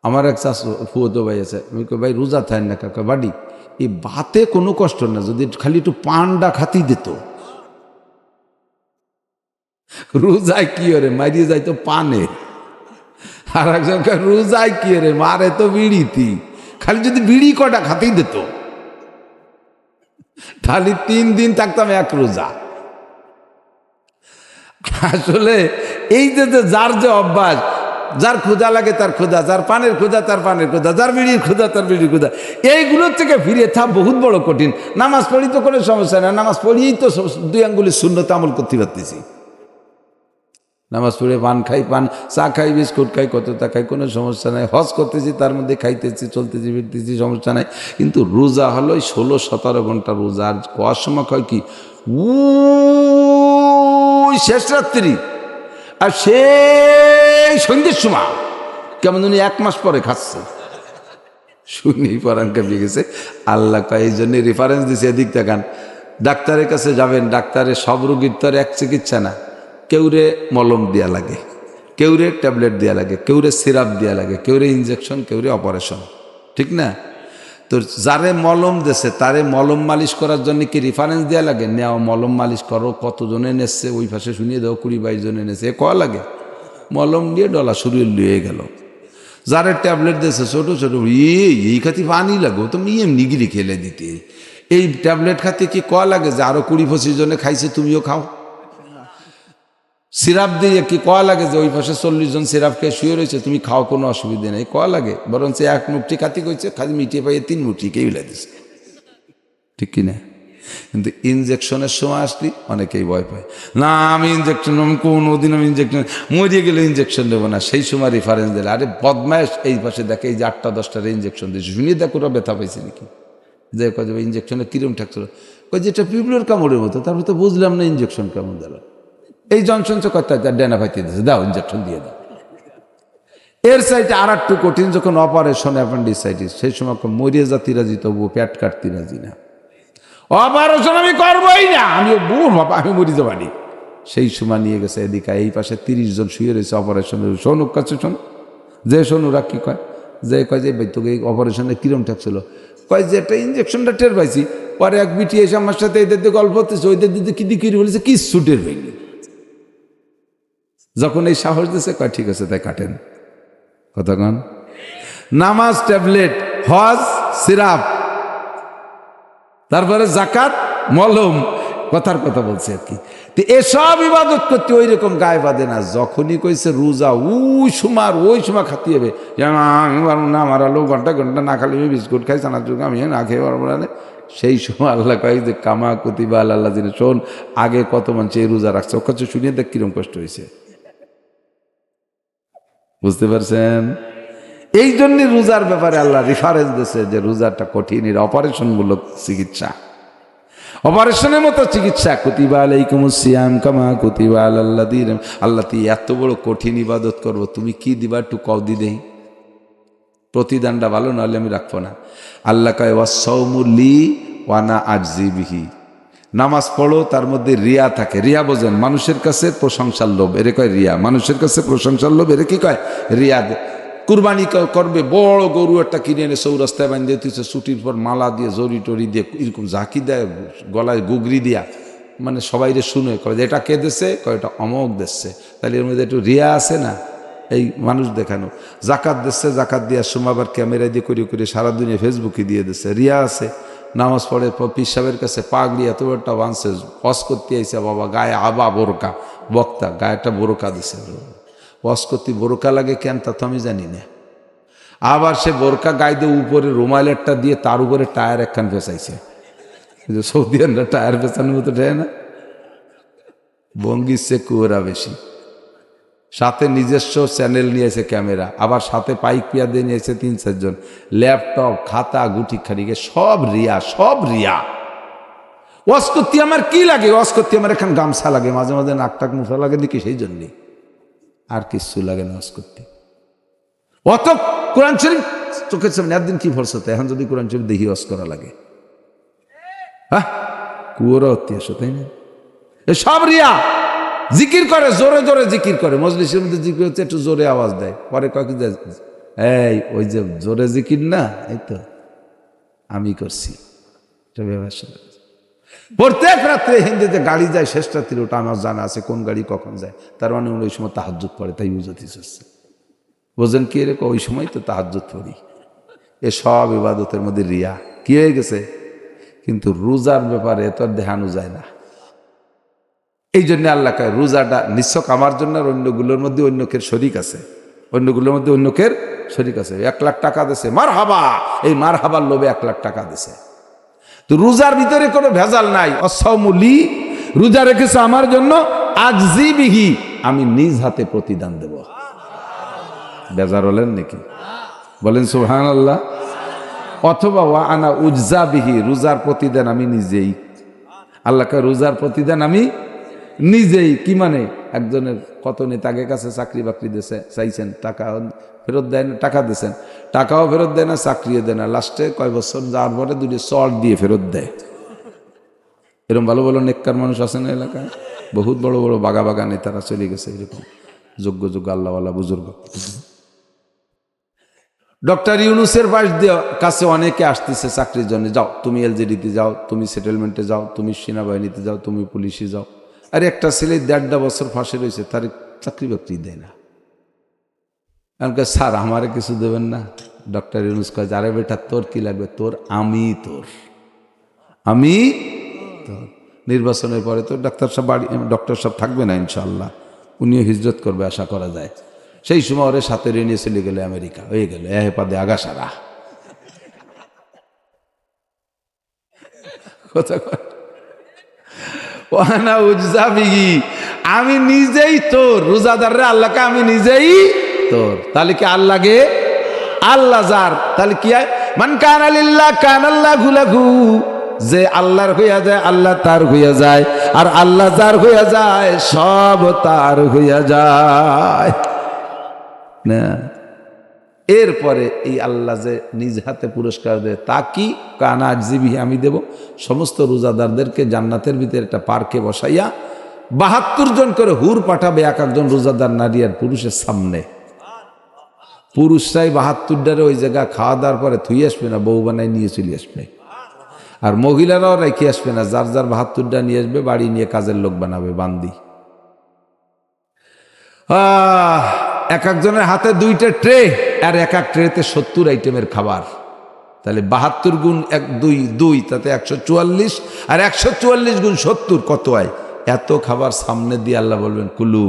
আমার এক ফুয়তো ভাই আছে, আমি কই ভাই রোজা থাকেন না কাকা? বাড়ি এই ভাতে কোনো কষ্ট না, যদি খালি একটু পান্ডা খাতি দিত। রোজায় কি ওরে মারিয়ে যাইতো পানে, আর একজন রোজায় কি ওরে মারে তো বিড়িতি, খালি যদি বিড়ি কটা খাতেই দিত খালি 3 দিন থাকতাম এক রোজা। আসলে এই যে যার যে অভ্যাস, যার ক্ষুধা লাগে তার ক্ষুধা, যার পানের ক্ষুধা তার পানের ক্ষুধা, যার বিড়ির ক্ষুধা তার বিড়ির ক্ষুধা, এইগুলোর থেকে ফিরে থাকা বহুত বড় কঠিন। নামাজ পড়ি তো কোনো সমস্যা না, নামাজ পড়িয়েই তো 2 আঙ্গুলের সুন্নত আমল করতে পারতেছি। নামাজ পড়ে পান খাই, পান চা খাই, বিস্কুট খাই, কতটা খাই, কোনো সমস্যা নাই। হজ করতেছি, তার মধ্যে খাইতেছি, চলতেছি, ফিরতেছি, সমস্যা নাই। কিন্তু রোজা হলো 16-17 ঘন্টা রোজা। আর কোয়ার সময় হয় কি ওই শেষ রাত্রি আর সেই সন্ধ্যের সময় কেমন উনি 1 মাস পরে খাচ্ছে, শুনি পরান কাঁপিয়ে গেছে। আল্লাহ কয় এই জন্য রেফারেন্স দিছে, এদিক দেখান। ডাক্তারের কাছে যাবেন, ডাক্তারের সব রোগীর তো আর এক চিকিৎসা না। কেউরে মলম দেওয়া লাগে, কেউরে ট্যাবলেট দেওয়া লাগে, কেউরে সিরাপ দেওয়া লাগে, কেউরে ইনজেকশন, কেউরে অপারেশন, ঠিক না? তো যারে মলম দেশে তারে মলম মালিশ করার জন্য কি রেফারেন্স দেওয়া লাগে? নেও মলম মালিশ করো, কতজনে নেছে ওই পাশে শুনিয়ে দাও, 20-22 জনে নেছে, এ কয়া লাগে? মলম দিয়ে ডলা শরীর লুয়ে গেল। যারে ট্যাবলেট দিয়েছে ছোট ছোট, এই খাতি পানি লাগো, তুমি এমনি গিরি খেলে দিতে। এই ট্যাবলেট খাতে কি কয়া লাগে যে আরো 20-25 জনে খাইছে তুমিও খাও? সিরাপ দিয়ে কি কয়া লাগে যে ওই পাশে 40 জন সিরাপ খেয়ে শুয়ে রয়েছে, তুমি খাও, কোনো অসুবিধা নেই? কয়া লাগে? বরং সে 1 মুঠি খাতি কইছে, খালি মিটিয়ে পাইয়ে 3 মুঠি কে উলে দিছে, ঠিক কিনা? কিন্তু ইনজেকশনের সময় আসলি অনেকেই ভয় পায়, না আমি ইনজেকশন, আমি কোনোদিন আমি ইনজেকশন, মরিয়ে গেলে ইনজেকশন দেবো না। সেই সময় রেফারেন্স দিলে, আরে বদমাইশ, এই পাশে দেখে এই যে 8টা-10টার ইনজেকশন দিয়েছে, শুনিয়ে দেখ ওরা ব্যথা পাইছে নাকি? যে কয় যে ইনজেকশনে কিরম ঠেকছিল, কয় যেটা পিঁপড়ের কামড়ের মতো। তারপরে তো বুঝলাম না ইনজেকশন কেমন দিল। এই জনসন কথা ডেনা ভাইতে দিয়েছে, দাও ইনজেকশন দিয়ে দাও। এর সাইডে আর একটু কঠিন, যখন অপারেশন অ্যাপেন্ডিসাইটিস, সেই সময় মরিয়ে জাতি রাজি, তবু পেট কাটতে রাজি না। অপারেশন আমি করবোই না, আমি বুড় বাবা, আমি মরি যাবানি। সেই সময় নিয়ে গেছে এদিকে, এই পাশে 30 জন শুয়ে রয়েছে অপারেশনের। শোনুক কাছে শোন, যে শোনুরা কি কয়, যে কয় যে ভাই তোকে এই অপারেশনে কিরম ঠেকছিল, কয় যে একটা ইঞ্জেকশনটা টের পাইছি। পরে এক বিটি এসে আমার সাথে এদের দিয়ে গল্প করতেছে, ওইদের দিদি কি দিকে বলেছে কি সুটের হয়নি। যখন এই সাহস দিয়েছে, কয় ঠিক আছে তাই কাটেন। কতক্ষণ? নামাজ, ট্যাবলেট, হজ, সিরাপ, তারপরে জাকাত, মলম, কথার কথা বলছে আর কি। তো এসব ইবাদত করতে ওই রকম গায়ে বাঁধে না। যখনই কইছে রোজা, ওই সময় খাতি হবে, আমি পারবো না, আমার আলো ঘন্টা না খালি বিস্কুট খাই, চানার যুগ আমি না খেয়ে পারবো না। সেই সময় আল্লাহ কয় যে কামা কুতিবা আল্লাহ দিনে, শোন আগে কত মানুষ এই রোজা রাখছে, ওর কাছে শুনিয়ে দেখ কিরম কষ্ট হয়েছে। বুঝতে পারছেন? এই জন্যই রোজার ব্যাপারে আল্লাহ রেফারেন্স দিয়েছে যে রোজাটা কঠিন, এর অপারেশনমূলক চিকিৎসা, অপারেশনের মতো চিকিৎসা। কুতিবা আলাইকুমুস সিয়াম কামা কুতিবা আলাল্লাযীনা। আল্লাহ তুই এত বড় কঠিন ইবাদত করবো, তুমি কি দিবা একটু কও দি দেই, প্রতিদানটা ভালো, নাহলে আমি রাখবো না। আল্লাহ কয় ওয়াস-সাওমু লি ওয়া আনা আজজি বিহি। নামাজ পড়ো, তার মধ্যে রিয়া থাকে। রিয়া বোঝেন, মানুষের কাছে প্রশংসার লোভ, এরে কয় রিয়া। মানুষের কাছে প্রশংসার লোভ, এরে কি কয়? রিয়া। কুরবানি করবে, বড় গরু একটা কিনে এনে চৌরাস্তায় বাঁধিয়ে দিতেছে, ছুটির পর মালা দিয়ে জড়ি টরি দিয়ে এরকম ঝাঁকি দেয়, গলায় গুগরি দিয়া, মানে সবাই রে শুনে কয় যে এটা কে দিচ্ছে, কয় এটা অমক দিচ্ছে। তাহলে এর মধ্যে একটু রিয়া আছে না, এই মানুষ দেখানো। জাকাত দিচ্ছে, জাকাত দেওয়ার সময় আবার ক্যামেরা দিয়ে করে করে সারাদিনে ফেসবুকে দিয়ে দিচ্ছে, রিয়া আছে। নামাজ পড়ে পীর সাহেবের কাছে পাগড়ি এত একটা বাঁধছে, ওয়াজ করতে আইসে, বাবা গায়ে আবা বোরকা, বক্তা গায়েটা বোরকা দিছে, ওয়াজ করতে বোরকা লাগে কেন তা তো আমি জানি না। আবার সে বোরকা গায়ে দিয়ে উপরে রুমালেরটা দিয়ে তার উপরে টায়ার একখান ফেসাইছে, সৌদিয়ানরা টায়ার ফেসানোর মতো দেয় না, ভঙ্গির সে কুয়ারা বেশি। সাথে নিজস্ব চ্যানেল নিয়েছে ক্যামেরা, আবার সাথে পাইক পিয়া দিয়ে নিয়েছে 3-4 জন, ল্যাপটপ খাতা গুটি খাটিকে সব রিয়া, সব রিয়া। ওয়াজ করতে আমার কি লাগে, ওয়াজ করতে আমার এখন গামছা লাগে, মাঝে মাঝে নাকটাক মুঠা লাগে দেখি, সেই জন্যই, আর কিছু লাগে না ওয়াজ করতে। অত কোরআন শরীফ চোখের সামনে একদিন কি ভরসা, এখন যদি কোরআন শরীফ দেখি ওয়াজ করা লাগে, হ্যাঁ কুয়োরা হতে আসো, তাই না? সব রিয়া। জিকির করে, জোরে জোরে জিকির করে, মজলিসের মধ্যে জিকির হচ্ছে, একটু জোরে আওয়াজ দেয়, পরে কয়েক এই ওই যে জোরে জিকির না, এই তো আমি করছি। প্রত্যেক রাত্রে হিন্দিতে গাড়ি যায়, শেষ রাত্রি, ওটা আমার জানা আছে কোন গাড়ি কখন যায়, তার মানে ওই সময় তাহাজ্জুদ পড়ে, তাই বুঝতে চাচ্ছে। বোঝেন কি এরকম, ওই সময় তো তাহাজ্জুদ পড়ি। এ সব ইবাদতের মধ্যে রিয়া কি হয়ে গেছে। কিন্তু রোজার ব্যাপারে এত দেখানো যায় না। এই জন্য আল্লাহ কয় রোজাটা নিছক আমার জন্য, আর অন্যগুলোর মধ্যে অন্যকের শরিক আছে, অন্যগুলোর মধ্যে অন্যকের শরিক আছে। 1 লাখ টাকা দিছে, মার হাবা, এই মার হাবার লোভে 1 লাখ টাকা দিছে। তো রোজার ভিতরে কোনো ভেজাল নাই। অসৌমুলি, রোজা রেখেছে আমার জন্য, আজজি বিহি, আমি নিজ হাতে প্রতিদান দেব। বেজার হলেন নাকি? বলেন সুবহানাল্লাহ। অথবা ওয়া আনা উজজা বিহি, রোজার প্রতিদান আমি নিজেই। আল্লাহকে রোজার প্রতিদান আমি নিজেই। কি মানে, একজনের কত নেতাকে কাছে চাকরি বাকরি দিয়েছে, চাইছেন, টাকা ফেরত দেয় না, টাকা দিয়েছেন, টাকাও ফেরত দেয় না, চাকরিও দেয় না, লাস্টে কয় বছর যাওয়ার পরে 2 চট দিয়ে ফেরত দেয়। এরকম ভালো ভালো নেককার মানুষ আছে না এলাকায়, বহুত বড় বড় বাগা বাগা নেতারা চলে গেছে, এরকম যোগ্য যোগ্য আল্লাহওয়ালা বুজুর্গ। ডক্টর ইউনূসের কাছে অনেকে আসতেছে চাকরির জন্য, যাও তুমি এলজিডিতে যাও, তুমি সেটেলমেন্টে যাও, তুমি সেনাবাহিনীতে যাও, তুমি পুলিশে যাও। আর একটা ছেলে 1.5 বছর ফাঁসি রয়েছে, তার চাকরি বাকরি দেয় না। আমাকে স্যার আমারে কিছু দেবেন না? ডক্টর ইউনূস কয়, আরে বেটা তোর কি লাগবে, তোর আমি তোর নির্বাচনের পরে তো ডাক্তার সাহেব থাকবে না ইনশাল্লাহ, উনিও হিজরত করবে আশা করা যায়। সেই সময় ওরে সাথে নিয়ে চলে গেলে আমেরিকা, হয়ে গেল এহেপাদে আগাসারা। আমি নিজেই তোর, রোজাদাররা আল্লাহকে আমি নিজেই তোর। তাহলে কি আল্লাহকে আল্লাহ যার, তাহলে কি হয়, মান কানা লিল্লাহ কানাল্লাহু লাহু, যে আল্লাহর হইয়া যায় আল্লাহ তার হইয়া যায়, আর আল্লাহ যার হইয়া যায় সব তার হইয়া যায় না। এরপরে এই আল্লাহ যে নিজ হাতে পুরস্কার দেয়, তা কি, কানা আজজিবি, আমি দেব। সমস্ত রোজাদারদেরকে জান্নাতের ভিতরে একটা পার্কে বসাইয়া 72 জন করে হুর পাঠাবে, এক একজন রোজাদার নারী আর পুরুষের সামনে। পুরুষরাই 72টারে ওই জায়গা খাওয়া দাওয়ার পরে থুই আসবে না, বউ বানায় নিয়ে চলে আসবে। আর মহিলারাও রেখে আসবে না, যার যার 72টা নিয়ে আসবে, বাড়ি নিয়ে কাজের লোক বানাবে, বান্দি। এক একজনের হাতে 2টা ট্রে, আর এক এক ট্রেতে 70 আইটেমের খাবার। তাহলে 72 গুণ 1 2 2, তাতে 144, আর 144 গুণ 70 কত হয়? এত খাবার সামনে দিয়ে আল্লাহ বলবেন কুলু।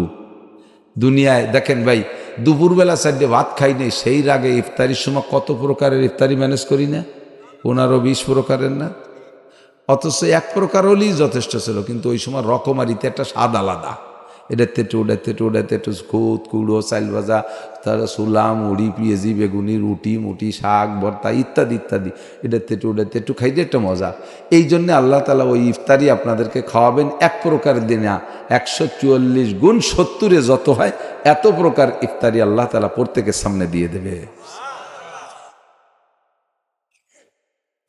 দুনিয়ায় দেখেন ভাই, দুপুরবেলা 4টে ভাত খাই নেই, সেই রাগে ইফতারির সময় কত প্রকারের ইফতারি ম্যানেজ করি না, 15-20 প্রকারের না? অথচ 1 প্রকার হলেই যথেষ্ট ছিল, কিন্তু ওই সময় রকমারিতে একটা স্বাদ আলাদা। এটাতে একটু ওটাতে একটু খুদ কুড়ো, চাইল ভাজা, তার ছোলা, মুড়ি, পেঁয়াজি, বেগুনি, রুটি মুটি, শাক ভর্তা ইত্যাদি ইত্যাদি, এটাতে একটু খাইতে একটা মজা। এই জন্যে আল্লাহ তাআলা ওই ইফতারি আপনাদেরকে খাওয়াবেন 1 প্রকার দিনা 144 গুণ 70 যত হয়, এত প্রকার ইফতারি আল্লাহ তাআলা প্রত্যেকের সামনে দিয়ে দেবে।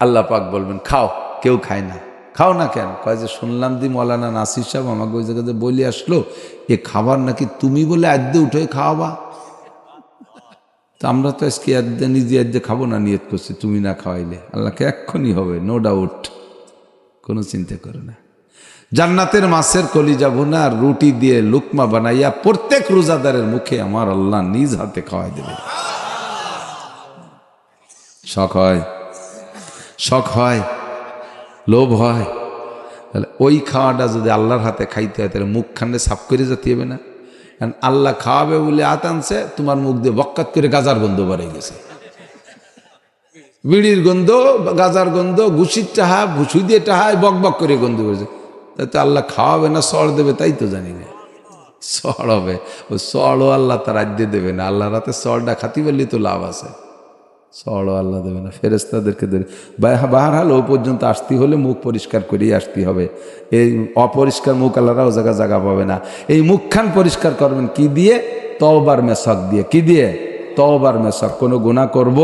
আল্লাহ পাক বলবেন খাও, কেউ খায় না। খাও না কেন? কয় যে শুনলাম দি মৌলানা নাসির সাহেব আমাকে ওই জায়গাতে বলে আসলো, এ খাবার নাকি তুমি বলে আদ্যে উঠে খাওয়াবা। তো আমরা তো আজকে নিজে আজ খাবো না নিয়ত করছি, তুমি না খাওয়াইলে আল্লাহকে এক্ষুনি হবে, নো ডাউট, কোনো চিন্তা করে না। জান্নাতের মাছের কলিজা ভুনা আর রুটি দিয়ে লুকমা বানাইয়া প্রত্যেক রোজাদারের মুখে আমার আল্লাহ নিজ হাতে খাওয়াই দেবে। শখ হয়, শখ হয়, লোভ হয়, তাহলে ওই খাওয়াটা যদি আল্লাহর হাতে খাইতে হয় তাহলে মুখখানে সাফ করে যেতে হবে না? কারণ আল্লাহ খাওয়াবে বলে হাত আনছে, তোমার মুখ দিয়ে বক্কাত করে গাজার গন্ধ বাড়াই গেছে, বিড়ির গন্ধ, গাজার গন্ধ, ঘুষির টাহা, ভুসু দিয়ে টাহায় বক বক করে গন্ধ করেছে। তাই তো আল্লাহ খাওয়াবে না সড় দেবে তাই তো জানি না। সড় হবে, ওই সড়ও আল্লাহ তার রাজ্যে দেবে না, আল্লাহর হাতে সড়টা খাতি বললেই তো লাভ আছে, সড়ও আল্লাহ দেবে না, ফেরেশতাদেরকে দেবে। বাহার ও পর্যন্ত আসতে হলে মুখ পরিষ্কার করেই আসতে হবে। এই অপরিষ্কার মুখ আল্লাহরাও জায়গা পাবে না। এই মুখখান পরিষ্কার করবেন কি দিয়ে? তওবার মেশক দিয়ে। কি দিয়ে? তওবার মেশক। কোনো গুনাহ করব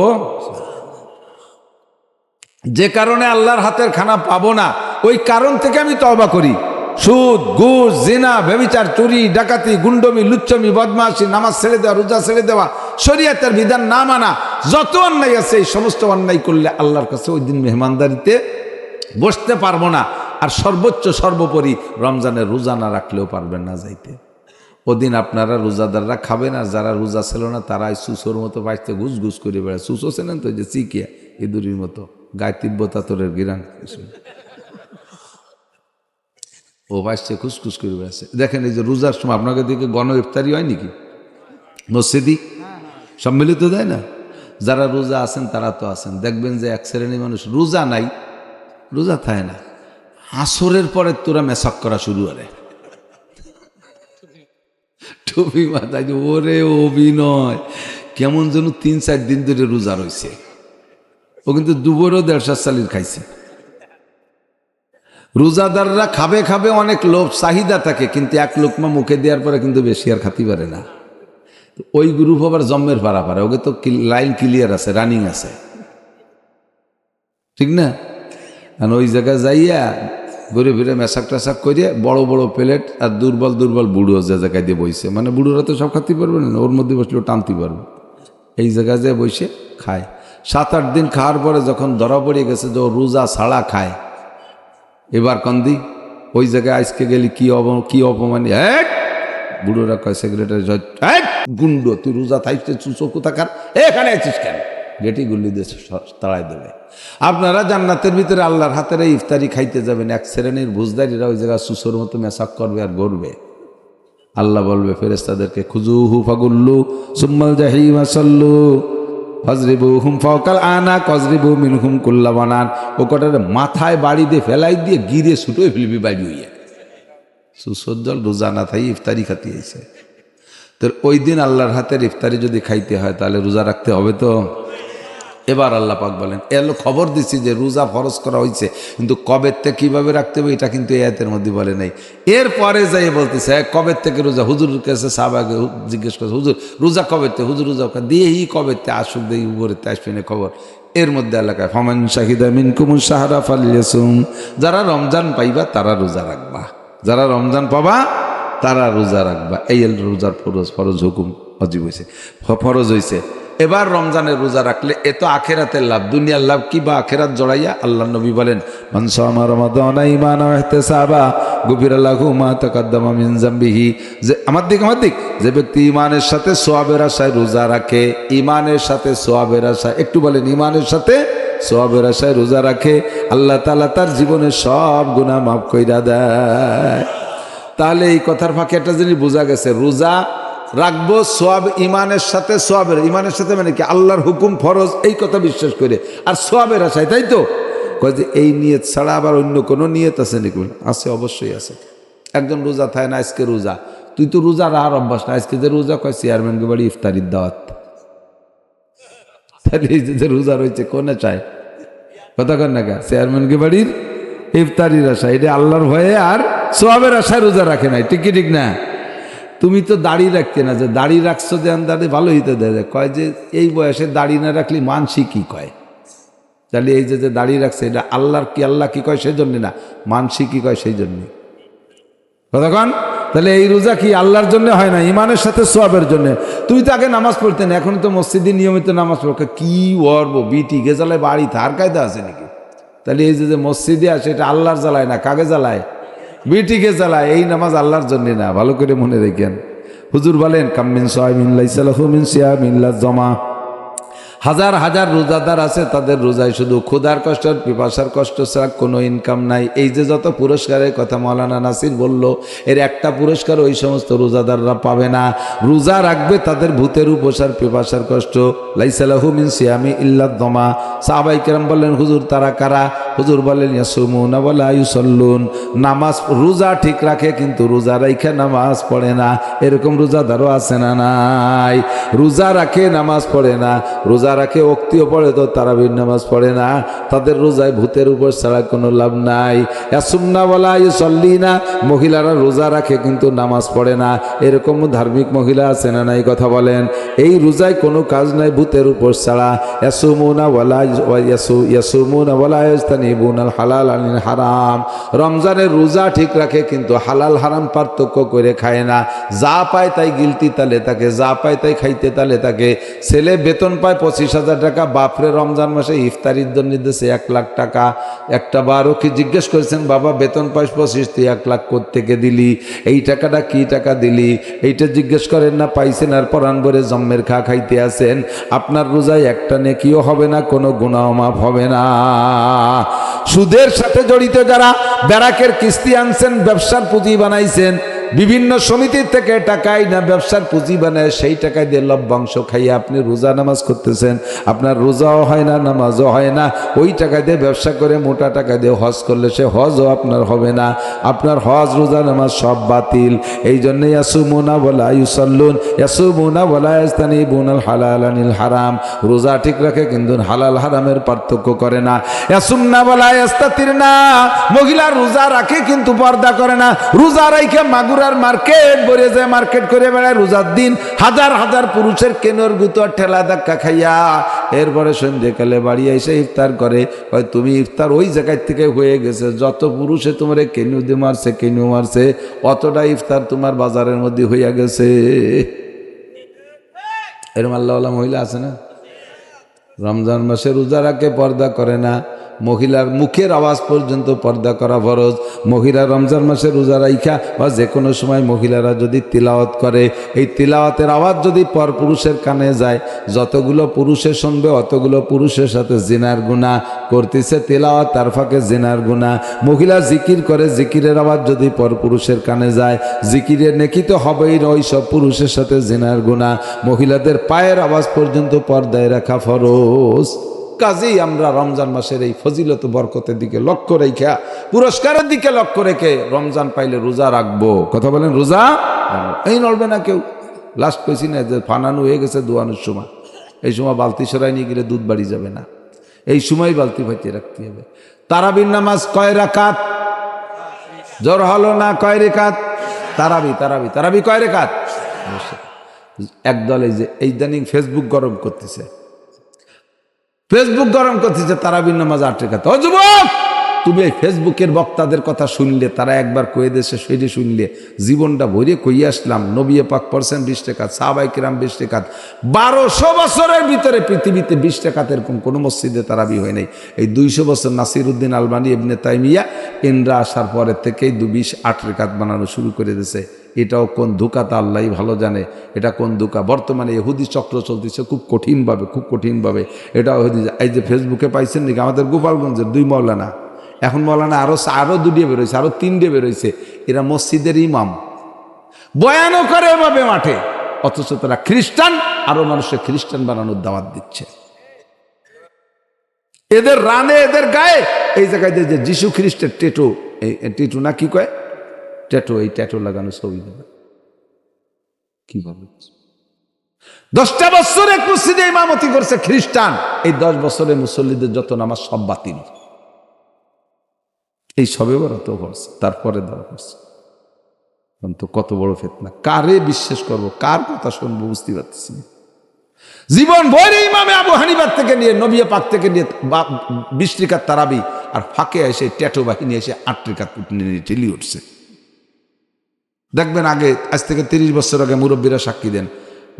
যে কারণে আল্লাহর হাতের খানা পাবো না, ওই কারণ থেকে আমি তওবা করি। সুদ, ঘুষ, জিনা, ব্যভিচার, চুরি, ডাকাতি, গুন্ডমি, লুচ্চমি, বদমাশি, নামাজ ছেড়ে দেওয়া, রোজা ছেড়ে দেওয়া, শরীয়তের বিধান না মানা, যত অন্যায় আছে এই সমস্ত অন্যায় করলে আল্লাহর কাছে ওই দিন মেহমানদারিতে বসতে পারবো না। আর সর্বোচ্চ সর্বোপরি রমজানের রোজা না রাখলেও পারবেন না যাইতে। ওদিন আপনারা রোজাদাররা খাবেন, আর যারা রোজা ছিল না তারাই সুসোর মতো বাঁচতে ঘুষ ঘুষ করে বেড়ায়। সুসো ছিলেন তো, যে চিকিয়া ইঁদুরির মতো গায়ে তিব্বতা তোরের গিরান, ও বাঁচছে খুসখুস করে বেড়াচ্ছে। দেখেন এই যে রোজার সময় আপনাকে দিকে গণ ইফতারি হয় নাকি? মসজিদি সম্মিলিত দেয় না? যারা রোজা আছেন তারা তো আছেন, দেখবেন যে এক শ্রেণীর মানুষ রোজা নাই, রোজা থাকে না, আসরের পরে তোরা মেসাক করা শুরু করে, টুপি মাথায়, ওরে অভিনয়, কেমন যেন 3-4 দিন ধরে রোজা রয়েছে। ও কিন্তু দুপুরও 1.5 চালির খাইছে। রোজাদাররা খাবে খাবে, অনেক লোভ চাহিদা থাকে, কিন্তু এক লোকমা মুখে দেওয়ার পরে কিন্তু বেশি আর খাতি পারে না। ওই গ্রুপ আবার জম্মের পারে, ওকে তো লাইন ক্লিয়ার আছে, রানিং আছে, ঠিক না? আর ওই জায়গায় যাইয়া ঘুরে ফিরে মেশাক টেশাক করিয়া বড় বড় প্লেট, আর দুর্বল দুর্বল বুড়ো যে জায়গায় দিয়ে বইছে, মানে বুড়োরা তো সব খাতে পারবে না, ওর মধ্যে বসলেও টানতে পারবে, এই জায়গায় যে বসে খায়। 7-8 দিন খাওয়ার পরে যখন ধরা পড়ে গেছে যে ও রোজা ছাড়া খায়, এবার কন্দি ওই জায়গায় আজকে গেলি কি অপমানি, বুড়োরা কয় সেক্রেটারি, গুন্ড তুই রোজা থাকতে চোখু থাকার এখানে আছিস কেন, গেটি গুল্লি দিয়ে তাড়াই দেবে। আপনারা জান্নাতের ভিতরে আল্লাহর হাতের ইফতারি খাইতে যাবেন, এক শ্রেণীর বুঝদারিরা ওই জায়গায় সুসোর মতো মেশাক করবে আর গড়বে। আল্লাহ বলবে ফেরেশতাদেরকে, খুজুহু ফাগুল্লু সুম্মাল জাহিমা সাল্লু ফজরিবুহুম ফাওকাল আনাক ওয়াজরিবু মিনহুম কুল্লা বানান। ও কটার মাথায় বাড়ি দিয়ে ফেলাই দিয়ে গিরে ছুটোই ফেলবি বাড়ি হইয়া। সুসজ্জল রোজা না থাই ইফতারি খাতি হয়েছে। তো ওই দিন আল্লাহর হাতের ইফতারি যদি খাইতে হয় তাহলে রোজা রাখতে হবে তো। এবার আল্লাহ পাক বলেন, এলো খবর দিচ্ছি যে রোজা ফরজ করা হয়েছে, কিন্তু কবের থেকে কীভাবে রাখতে হবে এটা কিন্তু এই আয়াতের মধ্যে বলে নাই। এরপরে যাই বলতেছে কবের থেকে রোজা, হুজুরের কাছে সাহাবাকে জিজ্ঞেস করছে, হুজুর রোজা কবের থেকে? হুজুর রোজা দিয়েই কবের থেকে আসুক, দিয়ে উপরের থেকে আসবে না খবর। এর মধ্যে এলাকায় ফামান শাহিদা মিনকুমুশ শাহরা ফালইয়াসুম, যারা রমজান পাইবা তারা রোজা রাখবা, যারা রমজান পাবা তারা রোজা রাখবা। এই রোজার ফরজ হুকুম অজীব হয়েছে, ফরজ হয়েছে। এবার রমজানের রোজা রাখলে এ তো আখেরাতের লাভ, দুনিয়ার লাভ কি বা আখেরাত জড়াইয়া। আল্লাহ নবী বলেন, মান সামা রমাদানা ঈমানান ওয়া ইহতিসাবা গুফিরা লাহু মা তাকাদ্দামা মিন যামবিহি। যে আমার দিক যে ব্যক্তি ঈমানের সাথে সওয়াবের আশায় রোজা রাখে, ঈমানের সাথে সওয়াবের আশায়, একটু বলেন, ঈমানের সাথে সওয়াবের আশায় রোজা রাখে, আল্লাহ তাআলা তার জীবনের সব গুনাহ মাফ কইরা দেয়। তাহলে এই কথার ফাঁকে একটা জিনিস বোঝা গেছে, রোজা রাখবো সোয়াব ইমানের সাথে, সোয়াবের ইমানের সাথে মানে কি আল্লাহর হুকুম ফরজ এই কথা বিশ্বাস করে, আর সোয়াবের আশায়, তাই তো? কয় যে এই নিয়ত ছাড়া আবার অন্য কোনো নিয়ত আছে নাকি? আছে, অবশ্যই আছে। একজন রোজা থাকে না, আজকে রোজা, তুই তো রোজা আর অভ্যাস না, আজকে যে রোজা কয় চেয়ারম্যানকে বাড়ি ইফতারির দাওয়াত, তাহলে এই যে রোজা রয়েছে কোনে চায় কথা কর না, চেয়ারম্যানকে বাড়ির ইফতারির আশা, এটা আল্লাহর ভয়ে আর সোয়াবের আশায় রোজা রাখে নাই, ঠিক কি ঠিক না? তুমি তো দাড়ি রাখতে না, যে দাড়ি রাখছো যে দাঁড়িয়ে ভালো হইতে দেয়, কয় যে এই বয়সে দাড়ি না রাখলে মানসি কি কয়, তাহলে এই যে দাড়ি রাখছে এটা আল্লাহর কি, আল্লাহ কি কয় সেই জন্যে না, মানসি কি কয় সেই জন্যে। কতক্ষণ তাহলে এই রোজা কি আল্লাহর জন্য হয় না, ইমানের সাথে সোয়াবের জন্য। তুই তো আগে নামাজ পড়তেন, এখন তো মসজিদে নিয়মিত নামাজ পড়, কি ওরব বিটি গেজালায় বাড়ি তার কায়দা আছে নাকি? তাহলে এই যে মসজিদে আসে এটা আল্লাহর জ্বালায় না, কাকে জ্বালায়? বিটিকে জ্বালায়। এই নামাজ আল্লাহর জন্য না, ভালো করে মনে রেখেন। হুজুর বলেন কামিন সাইমিন লাইসা লাহু মিন সিয়ামিন লা জমা, হাজার হাজার রোজাদার আছে, তাদের রোজায় শুধু ক্ষুধার কষ্ট পিপাসার কষ্ট ছাড়া কোনো ইনকাম নাই। এই যে যত পুরস্কারের কথা মাওলানা নাসির বলল, এর একটা পুরস্কার ওই সমস্ত রোজাদাররা পাবে না। রোজা রাখবে তাদের ভূতের উপসার পিপাসার কষ্ট। লাইসা লাহু মিন সিয়ামি ইল্লা দমা। সাহাবায়ে কেরাম বললেন হুজুর তারা কারা? হুজুর বলেন ইয়াসুমুনা ওয়া লা ইউসাল্লুন, নামাজ রোজা ঠিক রাখে কিন্তু রোজা রাইখা নামাজ পড়ে না, এরকম রোজাদারও আছে না নাই? রোজা রাখে নামাজ পড়ে না, রোজা রাখে ওক্তিও পড়ে তো তারাবির নামাজ পড়ে না, তাদের রোজায় ভূতের উপর ছাড়া কোনো লাভ নাই। ইয়াসুমনা ওয়ালা ইউসাল্লিনা, মহিলারা রোজা রাখে কিন্তু নামাজ পড়ে না, এরকম ধার্মিক মহিলা আছে না নাই? কথা বলেন। এই রোজায় কোনো কাজ নাই ভূতের উপর ছাড়া। ইয়াসুমুনা ওয়ালা ইয়াসুমুনা ওয়ালা ইয়াস্তানিবুনাল হালাল আনিল হারাম, রমজানের রোজা ঠিক রাখে কিন্তু হালাল হারাম পার্থক্য করে খায় না। যা পায় তাই গিলতি তালে তাকে, যা পায় তাই খাইতে তালে তাকে। ছেলে বেতন পায় 25,000 টাকা, বাপরে রমজান মাসে ইফতারির জন্য দিয়েছে 1 লাখ টাকা। একটা বারও কি জিজ্ঞেস করেছেন বাবা বেতন পাইস 25, তুই 1 লাখ কোত্থেকে দিলি? এই টাকাটা কি টাকা দিলি? এইটা জিজ্ঞেস করেন না। পাইছেন আর পরাণ ভরে জম্মের খা খাইতে আছেন। আপনার রোজায় একটা নেকিও হবে না, কোনো গুনাহ মাফ হবে না। সুদের সাথে জড়িত যারা, ব্যারাকের কিস্তি আনছেন, ব্যবসার পুঁজি বানাইছেন, বিভিন্ন সমিতির থেকে টাকাই না ব্যবসার পুঁজি বানায়, সেই টাকায় দিয়ে লভ্যাংশ খাইয়ে আপনি রোজা নামাজ করতেছেন, আপনার রোজাও হয় না নামাজও হয় না। ওই টাকা দিয়ে ব্যবসা করে মোটা টাকা দিয়ে হজ করলে সে হজও আপনার হবে না, আপনার হজ রোজা নামাজ সব বাতিল। এই জন্য ইয়াসুমুনা ওয়ালা ইউসাল্লুন ইয়াসুমুনা ওয়ালা ইয়াস্তানিবুনাল হালাল আনিল হারাম, রোজা ঠিক রাখে কিন্তু হালাল হারামের পার্থক্য করে না। ইয়াসুমনা ওয়ালা ইয়াস্তাতিরনা, মহিলা রোজা রাখে কিন্তু পর্দা করে না, রোজা রাইখা মাগুরার মার্কেট ভরে যায়, মার্কেট করে বেড়ায় রোজার দিন, হাজার হাজার পুরুষের কেনর গুতো ঠেলা ধাক্কা খাইয়া এরপরে সন্ধ্যেকালে বাড়ি এসে ইফতার করে। তুমি ইফতার ওই জায়গায় থেকে হয়ে গেছে, যত পুরুষে তোমার কেনু দিয়ে মারছে কেনু মারছে, অতটা ইফতার তোমার বাজারের মধ্যে হইয়া গেছে। এরম আল্লাহওয়ালা মহিলা আছে না? রমজান মাসে রোজা রাখে পর্দা করে না, মহিলার মুখের আওয়াজ পর্যন্ত পর্দা করা ফরজ। মহিলা রমজান মাসে রোজা রাইখা বা যে কোনো সময় মহিলারা যদি তিলাওয়াত করে, এই তিলাওয়াতের আওয়াজ যদি পর পুরুষের কানে যায়, যতগুলো পুরুষে শুনবে অতগুলো পুরুষের সাথে জিনার গুনাহ করতেছে, তিলাওয়াত তার ফাঁকে জিনার গুনাহ। মহিলা জিকির করে, জিকিরের আওয়াজ যদি পর পুরুষের কানে যায়, জিকিরের নেকি তো হবেই, ওই সব পুরুষের সাথে জিনার গুনাহ। মহিলাদের পায়ের আওয়াজ পর্যন্ত পর্দায় রাখা ফরজ। কাজেই আমরা রমজান মাসের এই ফজিলত বরকতের দিকে লক্ষ্য রেখে, পুরস্কারের দিকে লক্ষ্য রেখে রমজান পাইলে রোজা রাখবো। কথা বলেন, রোজা এই নড়বে না কেউ। লাস্ট পেয়েছি না যে ফানানো হয়ে গেছে দোয়ানোর সময়, এই সময় বালতি সরাই নিয়ে গেলে দুধ বাড়ি যাবে না, এই সময় বালতি ভাইতে রাখতে হবে। তারাবির নামাজ কয় রাকাত? জ্বর হলো না, কয় রেখাত? তারাবি তারাবি তারাবি কয় রেখাত? একদল এই যে ইদানিং ফেসবুক গরম করতেছে, ফেসবুক গরম করতেছে, তারাবির নামাজ 8 রেখাত। ও যুবক, তুমি এই ফেসবুকের বক্তাদের কথা শুনলে, তারা একবার কয়ে দেশে সেটি শুনলে জীবনটা ভরে কই আসলাম। নবী পাক পড়ছেন 20 রেখাত, সাহাবায়ে কিরাম 20 রেখাত, 1200 বছরের ভিতরে পৃথিবীতে 20 রেখাত এরকম কোনো মসজিদে তারাবি হয় নাই। এই 200 বছর নাসিরউদ্দিন আলবানী ইবনে তাইমিয়া এনরা আসার পরের থেকেই 8 রেখাত বানানো শুরু করে দিয়েছে। এটাও কোন ধোঁকা তা আল্লাহই ভালো জানে, এটা কোন ধোঁকা। বর্তমানে ইহুদি চক্র চলতেছে খুব কঠিনভাবে, খুব কঠিনভাবে। এটাও এই যে ফেসবুকে পাইছেন নাকি, আমাদের গোপালগঞ্জের 2 মাওলানা, এখন মাওলানা আরো 2 বেরোইছে, আরো 3 বেরোইছে। এরা মসজিদের ইমাম, বয়ানও করে এভাবে মাঠে, অথচ তারা খ্রিস্টান, আরো মানুষের খ্রিস্টান বানানোর দাওয়াত দিচ্ছে। এদের রানে, এদের গায়ে এই জায়গায় যে যিশু খ্রিস্টের টেটু না কি কয়, ট্যাটু, এই ট্যাটু লাগানো ছবি দেবে। কি বলে 10টা বছর এক মসজিদে ইমামতি করছে খ্রিস্টান, এই 10 বছরে মুসল্লিদের যত নামাজ সব বাতিল। এই সবে বরাত করছে, তারপরে দেওয়া করছে। তো কত বড় ফিতনা, কারে বিশ্বাস করব, কার কথা শুনবো বুঝতে পারতেছি না। জীবন ভরে ইমামে আবু হানিফার থেকে নিয়ে, নবী পাক থেকে নিয়ে 20 রেখাত তারাবি, আর ফাঁকে এসে ট্যাটু বাহিনী এসে 8 রেখাত ঠেলি উঠছে। দেখবেন আগে আজ থেকে 30 বছর আগে মুরব্বীরা সাক্ষী দেন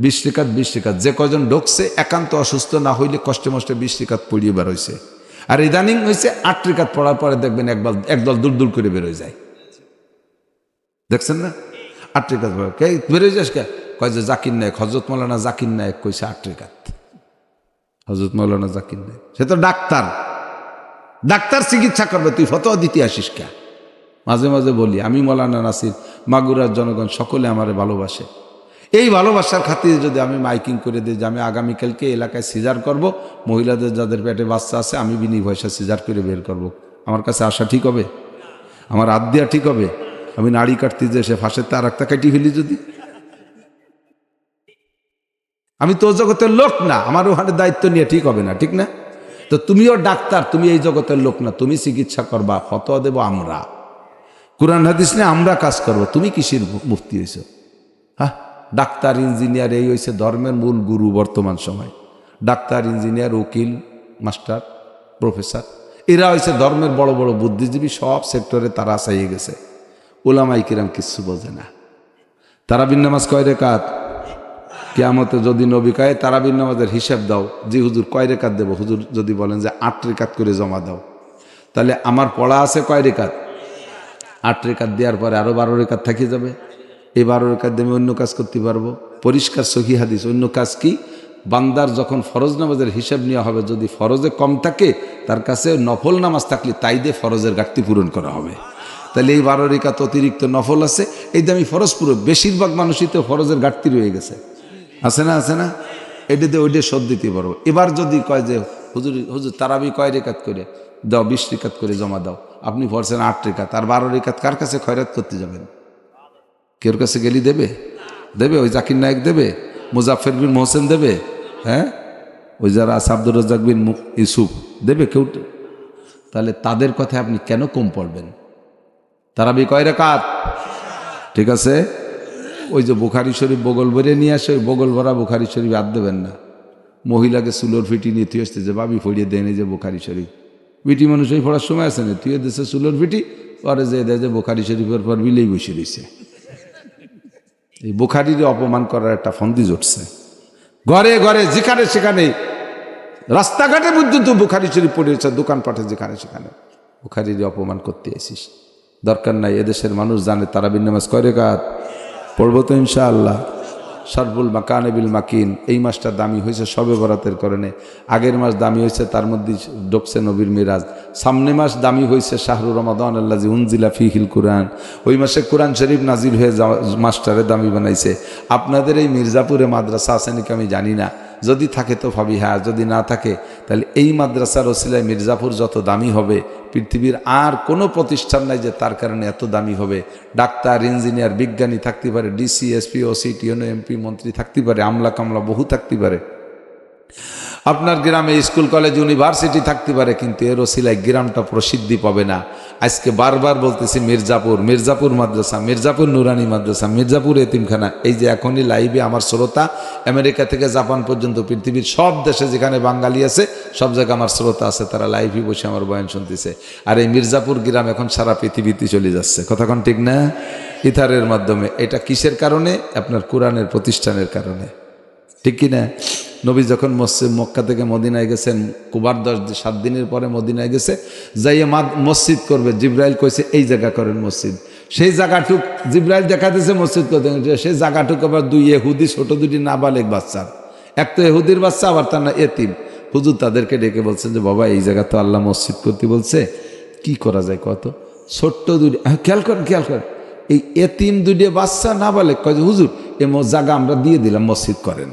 20 রেখাত 20 রেখাত, যে কজন ঢুকছে একান্ত অসুস্থ না হইলে কষ্টে মষ্টে 20 রেখাত পড়িয়ে বের হয়েছে। আর ইদানিং হয়েছে 8 রেখাত পড়ার পরে দেখবেন একদল দূর দূর করে বেরোয় যায়। দেখছেন না? 8 রেখাত কে বেরোয় যাস কে? কয় যে জাকির নায়ক, হযরত মাওলানা জাকির নায়ক কইছে 8 রেখাত। হযরত মাওলানা জাকির নায়ক সে তো ডাক্তার, ডাক্তার চিকিৎসা করবে, তুই ফতোয়া দিতে আসিস কে? মাঝে মাঝে বলি আমি মাওলানা নাসির, মাগুরার জনগণ সকলে আমারে ভালোবাসে। এই ভালোবাসার খাতিরে যদি আমি মাইকিং করে দিই যে আমি আগামীকালকে এলাকায় সিজার করব, মহিলাদের যাদের পেটে বাচ্চা আছে আমি বিনি পয়সা সিজার করে বের করব, আমার কাছে আসা ঠিক হবে? আমার হাত দেওয়া ঠিক হবে? আমি নাড়ি কাটতে যে সে ফাঁসের তার একটা কাটি ফেলি যদি? আমি তো জগতের লোক না, আমার ওখানে দায়িত্ব নিয়ে ঠিক হবে না, ঠিক না? তো তুমিও ডাক্তার, তুমি এই জগতের লোক না, তুমি চিকিৎসা করবা, ফতোয়া দেব আমরা, কোরআন হাদিস নিয়ে আমরা কাজ করব। তুমি কিসের মুফতি হয়েছ? হ্যাঁ, ডাক্তার ইঞ্জিনিয়ার এই হয়েছে ধর্মের মূল গুরু বর্তমান সময়। ডাক্তার ইঞ্জিনিয়ার উকিল মাস্টার প্রফেসর এরা হয়েছে ধর্মের বড় বড় বুদ্ধিজীবী, সব সেক্টরে তারা চাইয়ে গেছে। উলামায়ে কিরাম কিচ্ছু বোঝে না। তারাবির নামাজ কয় রেকাত? কিয়ামতে যদি নবী কয় তারাবির নামাজের হিসাব দাও, জি হুজুর কয় রেকাত দেবো? হুজুর যদি বলেন যে 8 রেকাত করে জমা দাও, তাহলে আমার পড়া আছে কয় রেকাত? 8 রেকাত দেওয়ার পরে আরো 12 রেকাত থাকি যাবে। এই 12 রেকাত দিয়ে আমি অন্য কাজ করতে পারবো। পরিষ্কার সহি হাদিস। অন্য কাজ কি? বান্দার যখন ফরজ নামাজের হিসাব নেওয়া হবে, যদি ফরজে কম থাকে তার কাছে নফল নামাজ থাকলে তাই দিয়ে ফরজের ঘাটতি পূরণ করা হবে। তাহলে এই 12 রেকাত অতিরিক্ত নফল আছে, এই দিয়ে আমি ফরজ পুরো, বেশিরভাগ মানুষই তো ফরজের ঘাটতি রয়ে গেছে, আছে না? আছে না? এটাতে ওইটা শোধ দিতে পারবো। এবার যদি কয় যে হুজুর হুজুর তারাবি কয় রেকাত করে দাও, 20 রেকাত করে জমা দাও, আপনি পড়ছেন 8 রেকাত, আর 12 রেকাত কার কাছে খয়রাত করতে যাবেন? কেউ কাছে গেলি দেবে? দেবে? ওই জাকির নায়ক দেবে? মুজাফফর বিন মোহসেন দেবে? হ্যাঁ, ওই যারা আছে আব্দুর রাজ্জাক বিন ইউসুফ দেবে কেউ? তাহলে তাদের কথায় আপনি কেন কম পড়বেন? তারাবি কয় রেকাত? ঠিক আছে, ওই যে বুখারী শরীফ বগল ভরে নিয়ে আসে, ওই বগল ভরা বুখারী শরীফ হাত দেবেন না। মহিলাকে চুলোর ফিটি নিয়ে তুই আসতে যে বাবি ফড়িয়ে দেন এই যে বুখারী শরীফ, বিটি মানুষ ওই পড়ার সময় আছে না, তুই দেশে চুলোর ফিটি পরে যে দেয় যে বুখারী শরীফের পর বিলেই বসে রয়েছে। এই বুখারীর অপমান করার একটা ফন্দি জুটছে। ঘরে ঘরে যেখানে সেখানে, রাস্তাঘাটে পর্যন্ত বুখারী শরীফ পড়েছে, দোকানপাটে যেখানে সেখানে বুখারীর অপমান করতে আসিস। দরকার নাই। এদেশের মানুষ জানে তারাবির নামাজ কয় রেকাত পড়বো তো ইনশাআল্লাহ। শরফুল মাকানে বিল মাকিন, এই মাসটা দামি হয়েছে শবে বরাতের কারণে। আগের মাস দামি হয়েছে, তার মধ্যে ঢুকছে নবীর মিরাজ। সামনে মাস দামি হয়েছে শাহরুর রমাদান আল্লাযী উনজিলা ফীহিল কুরআন, ওই মাসে কোরআন শরীফ নাজিল হয়ে যাওয়া মাসটারে দামি বানাইছে। আপনাদের এই মির্জাপুরে মাদ্রাসা আছে নাকি আমি জানি না, যদি থাকে তো ভাবি হ্যাঁ, যদি না থাকে তাহলে এই মাদ্রাসার ওসিলায় মির্জাপুর যত দামি হবে, পৃথিবীর আর কোনো প্রতিষ্ঠান নাই যে তার কারণে এত দামি হবে। ডাক্তার ইঞ্জিনিয়ার বিজ্ঞানী থাকতে পারে, DC SP OC TNO MP মন্ত্রী থাকতে পারে, আমলা কামলা বহু থাকতে পারে, আপনার গ্রামে স্কুল কলেজ ইউনিভার্সিটি থাকতে পারে, কিন্তু এর ওসিলায় গ্রামটা প্রসিদ্ধি পাবে না। আজকে বারবার বলতেছি মির্জাপুর, মির্জাপুর মাদ্রাসা, মির্জাপুর নুরানি মাদ্রাসা, মির্জাপুর এতিমখানা। এই যে এখনই লাইভে আমার শ্রোতা আমেরিকা থেকে জাপান পর্যন্ত পৃথিবীর সব দেশে যেখানে বাঙালি আছে সব জায়গায় আমার শ্রোতা আছে, তারা লাইভে বসে আমার বয়ান শুনতেছে। আর এই মির্জাপুর গ্রাম এখন সারা পৃথিবীতে চলে যাচ্ছে, কথা কোন ঠিক না? ইথারের মাধ্যমে। এটা কিসের কারণে? আপনার কোরআনের প্রতিষ্ঠানের কারণে, ঠিক কিনা? নবী যখন মক্কা থেকে মদিনায় গেছেন, কুবার 7 দিনের পরে মদিনায় গেছে, যাইয়ে মসজিদ করবে, জিব্রাইল কইছে এই জায়গা করেন মসজিদ। সেই জায়গাটুক জিব্রাইল দেখা দিয়েছে মসজিদ করতে, সেই জায়গাটুক আবার 2 ইহুদি ছোট 2টি নাবালেগ বাচ্চা, এক তো ইহুদির বাচ্চা, আবার তার না এতিম। হুজুর তাদেরকে ডেকে বলছেন যে বাবা এই জায়গা তো আল্লাহ মসজিদ করতে বলছে, কি করা যায় কত? ছোট্ট 2টি, খেয়াল করেন খেয়াল করেন, এই এতিম 2টি বাচ্চা নাবালেগ কয় হুজুর এ জায়গা আমরা দিয়ে দিলাম, মসজিদ করেন।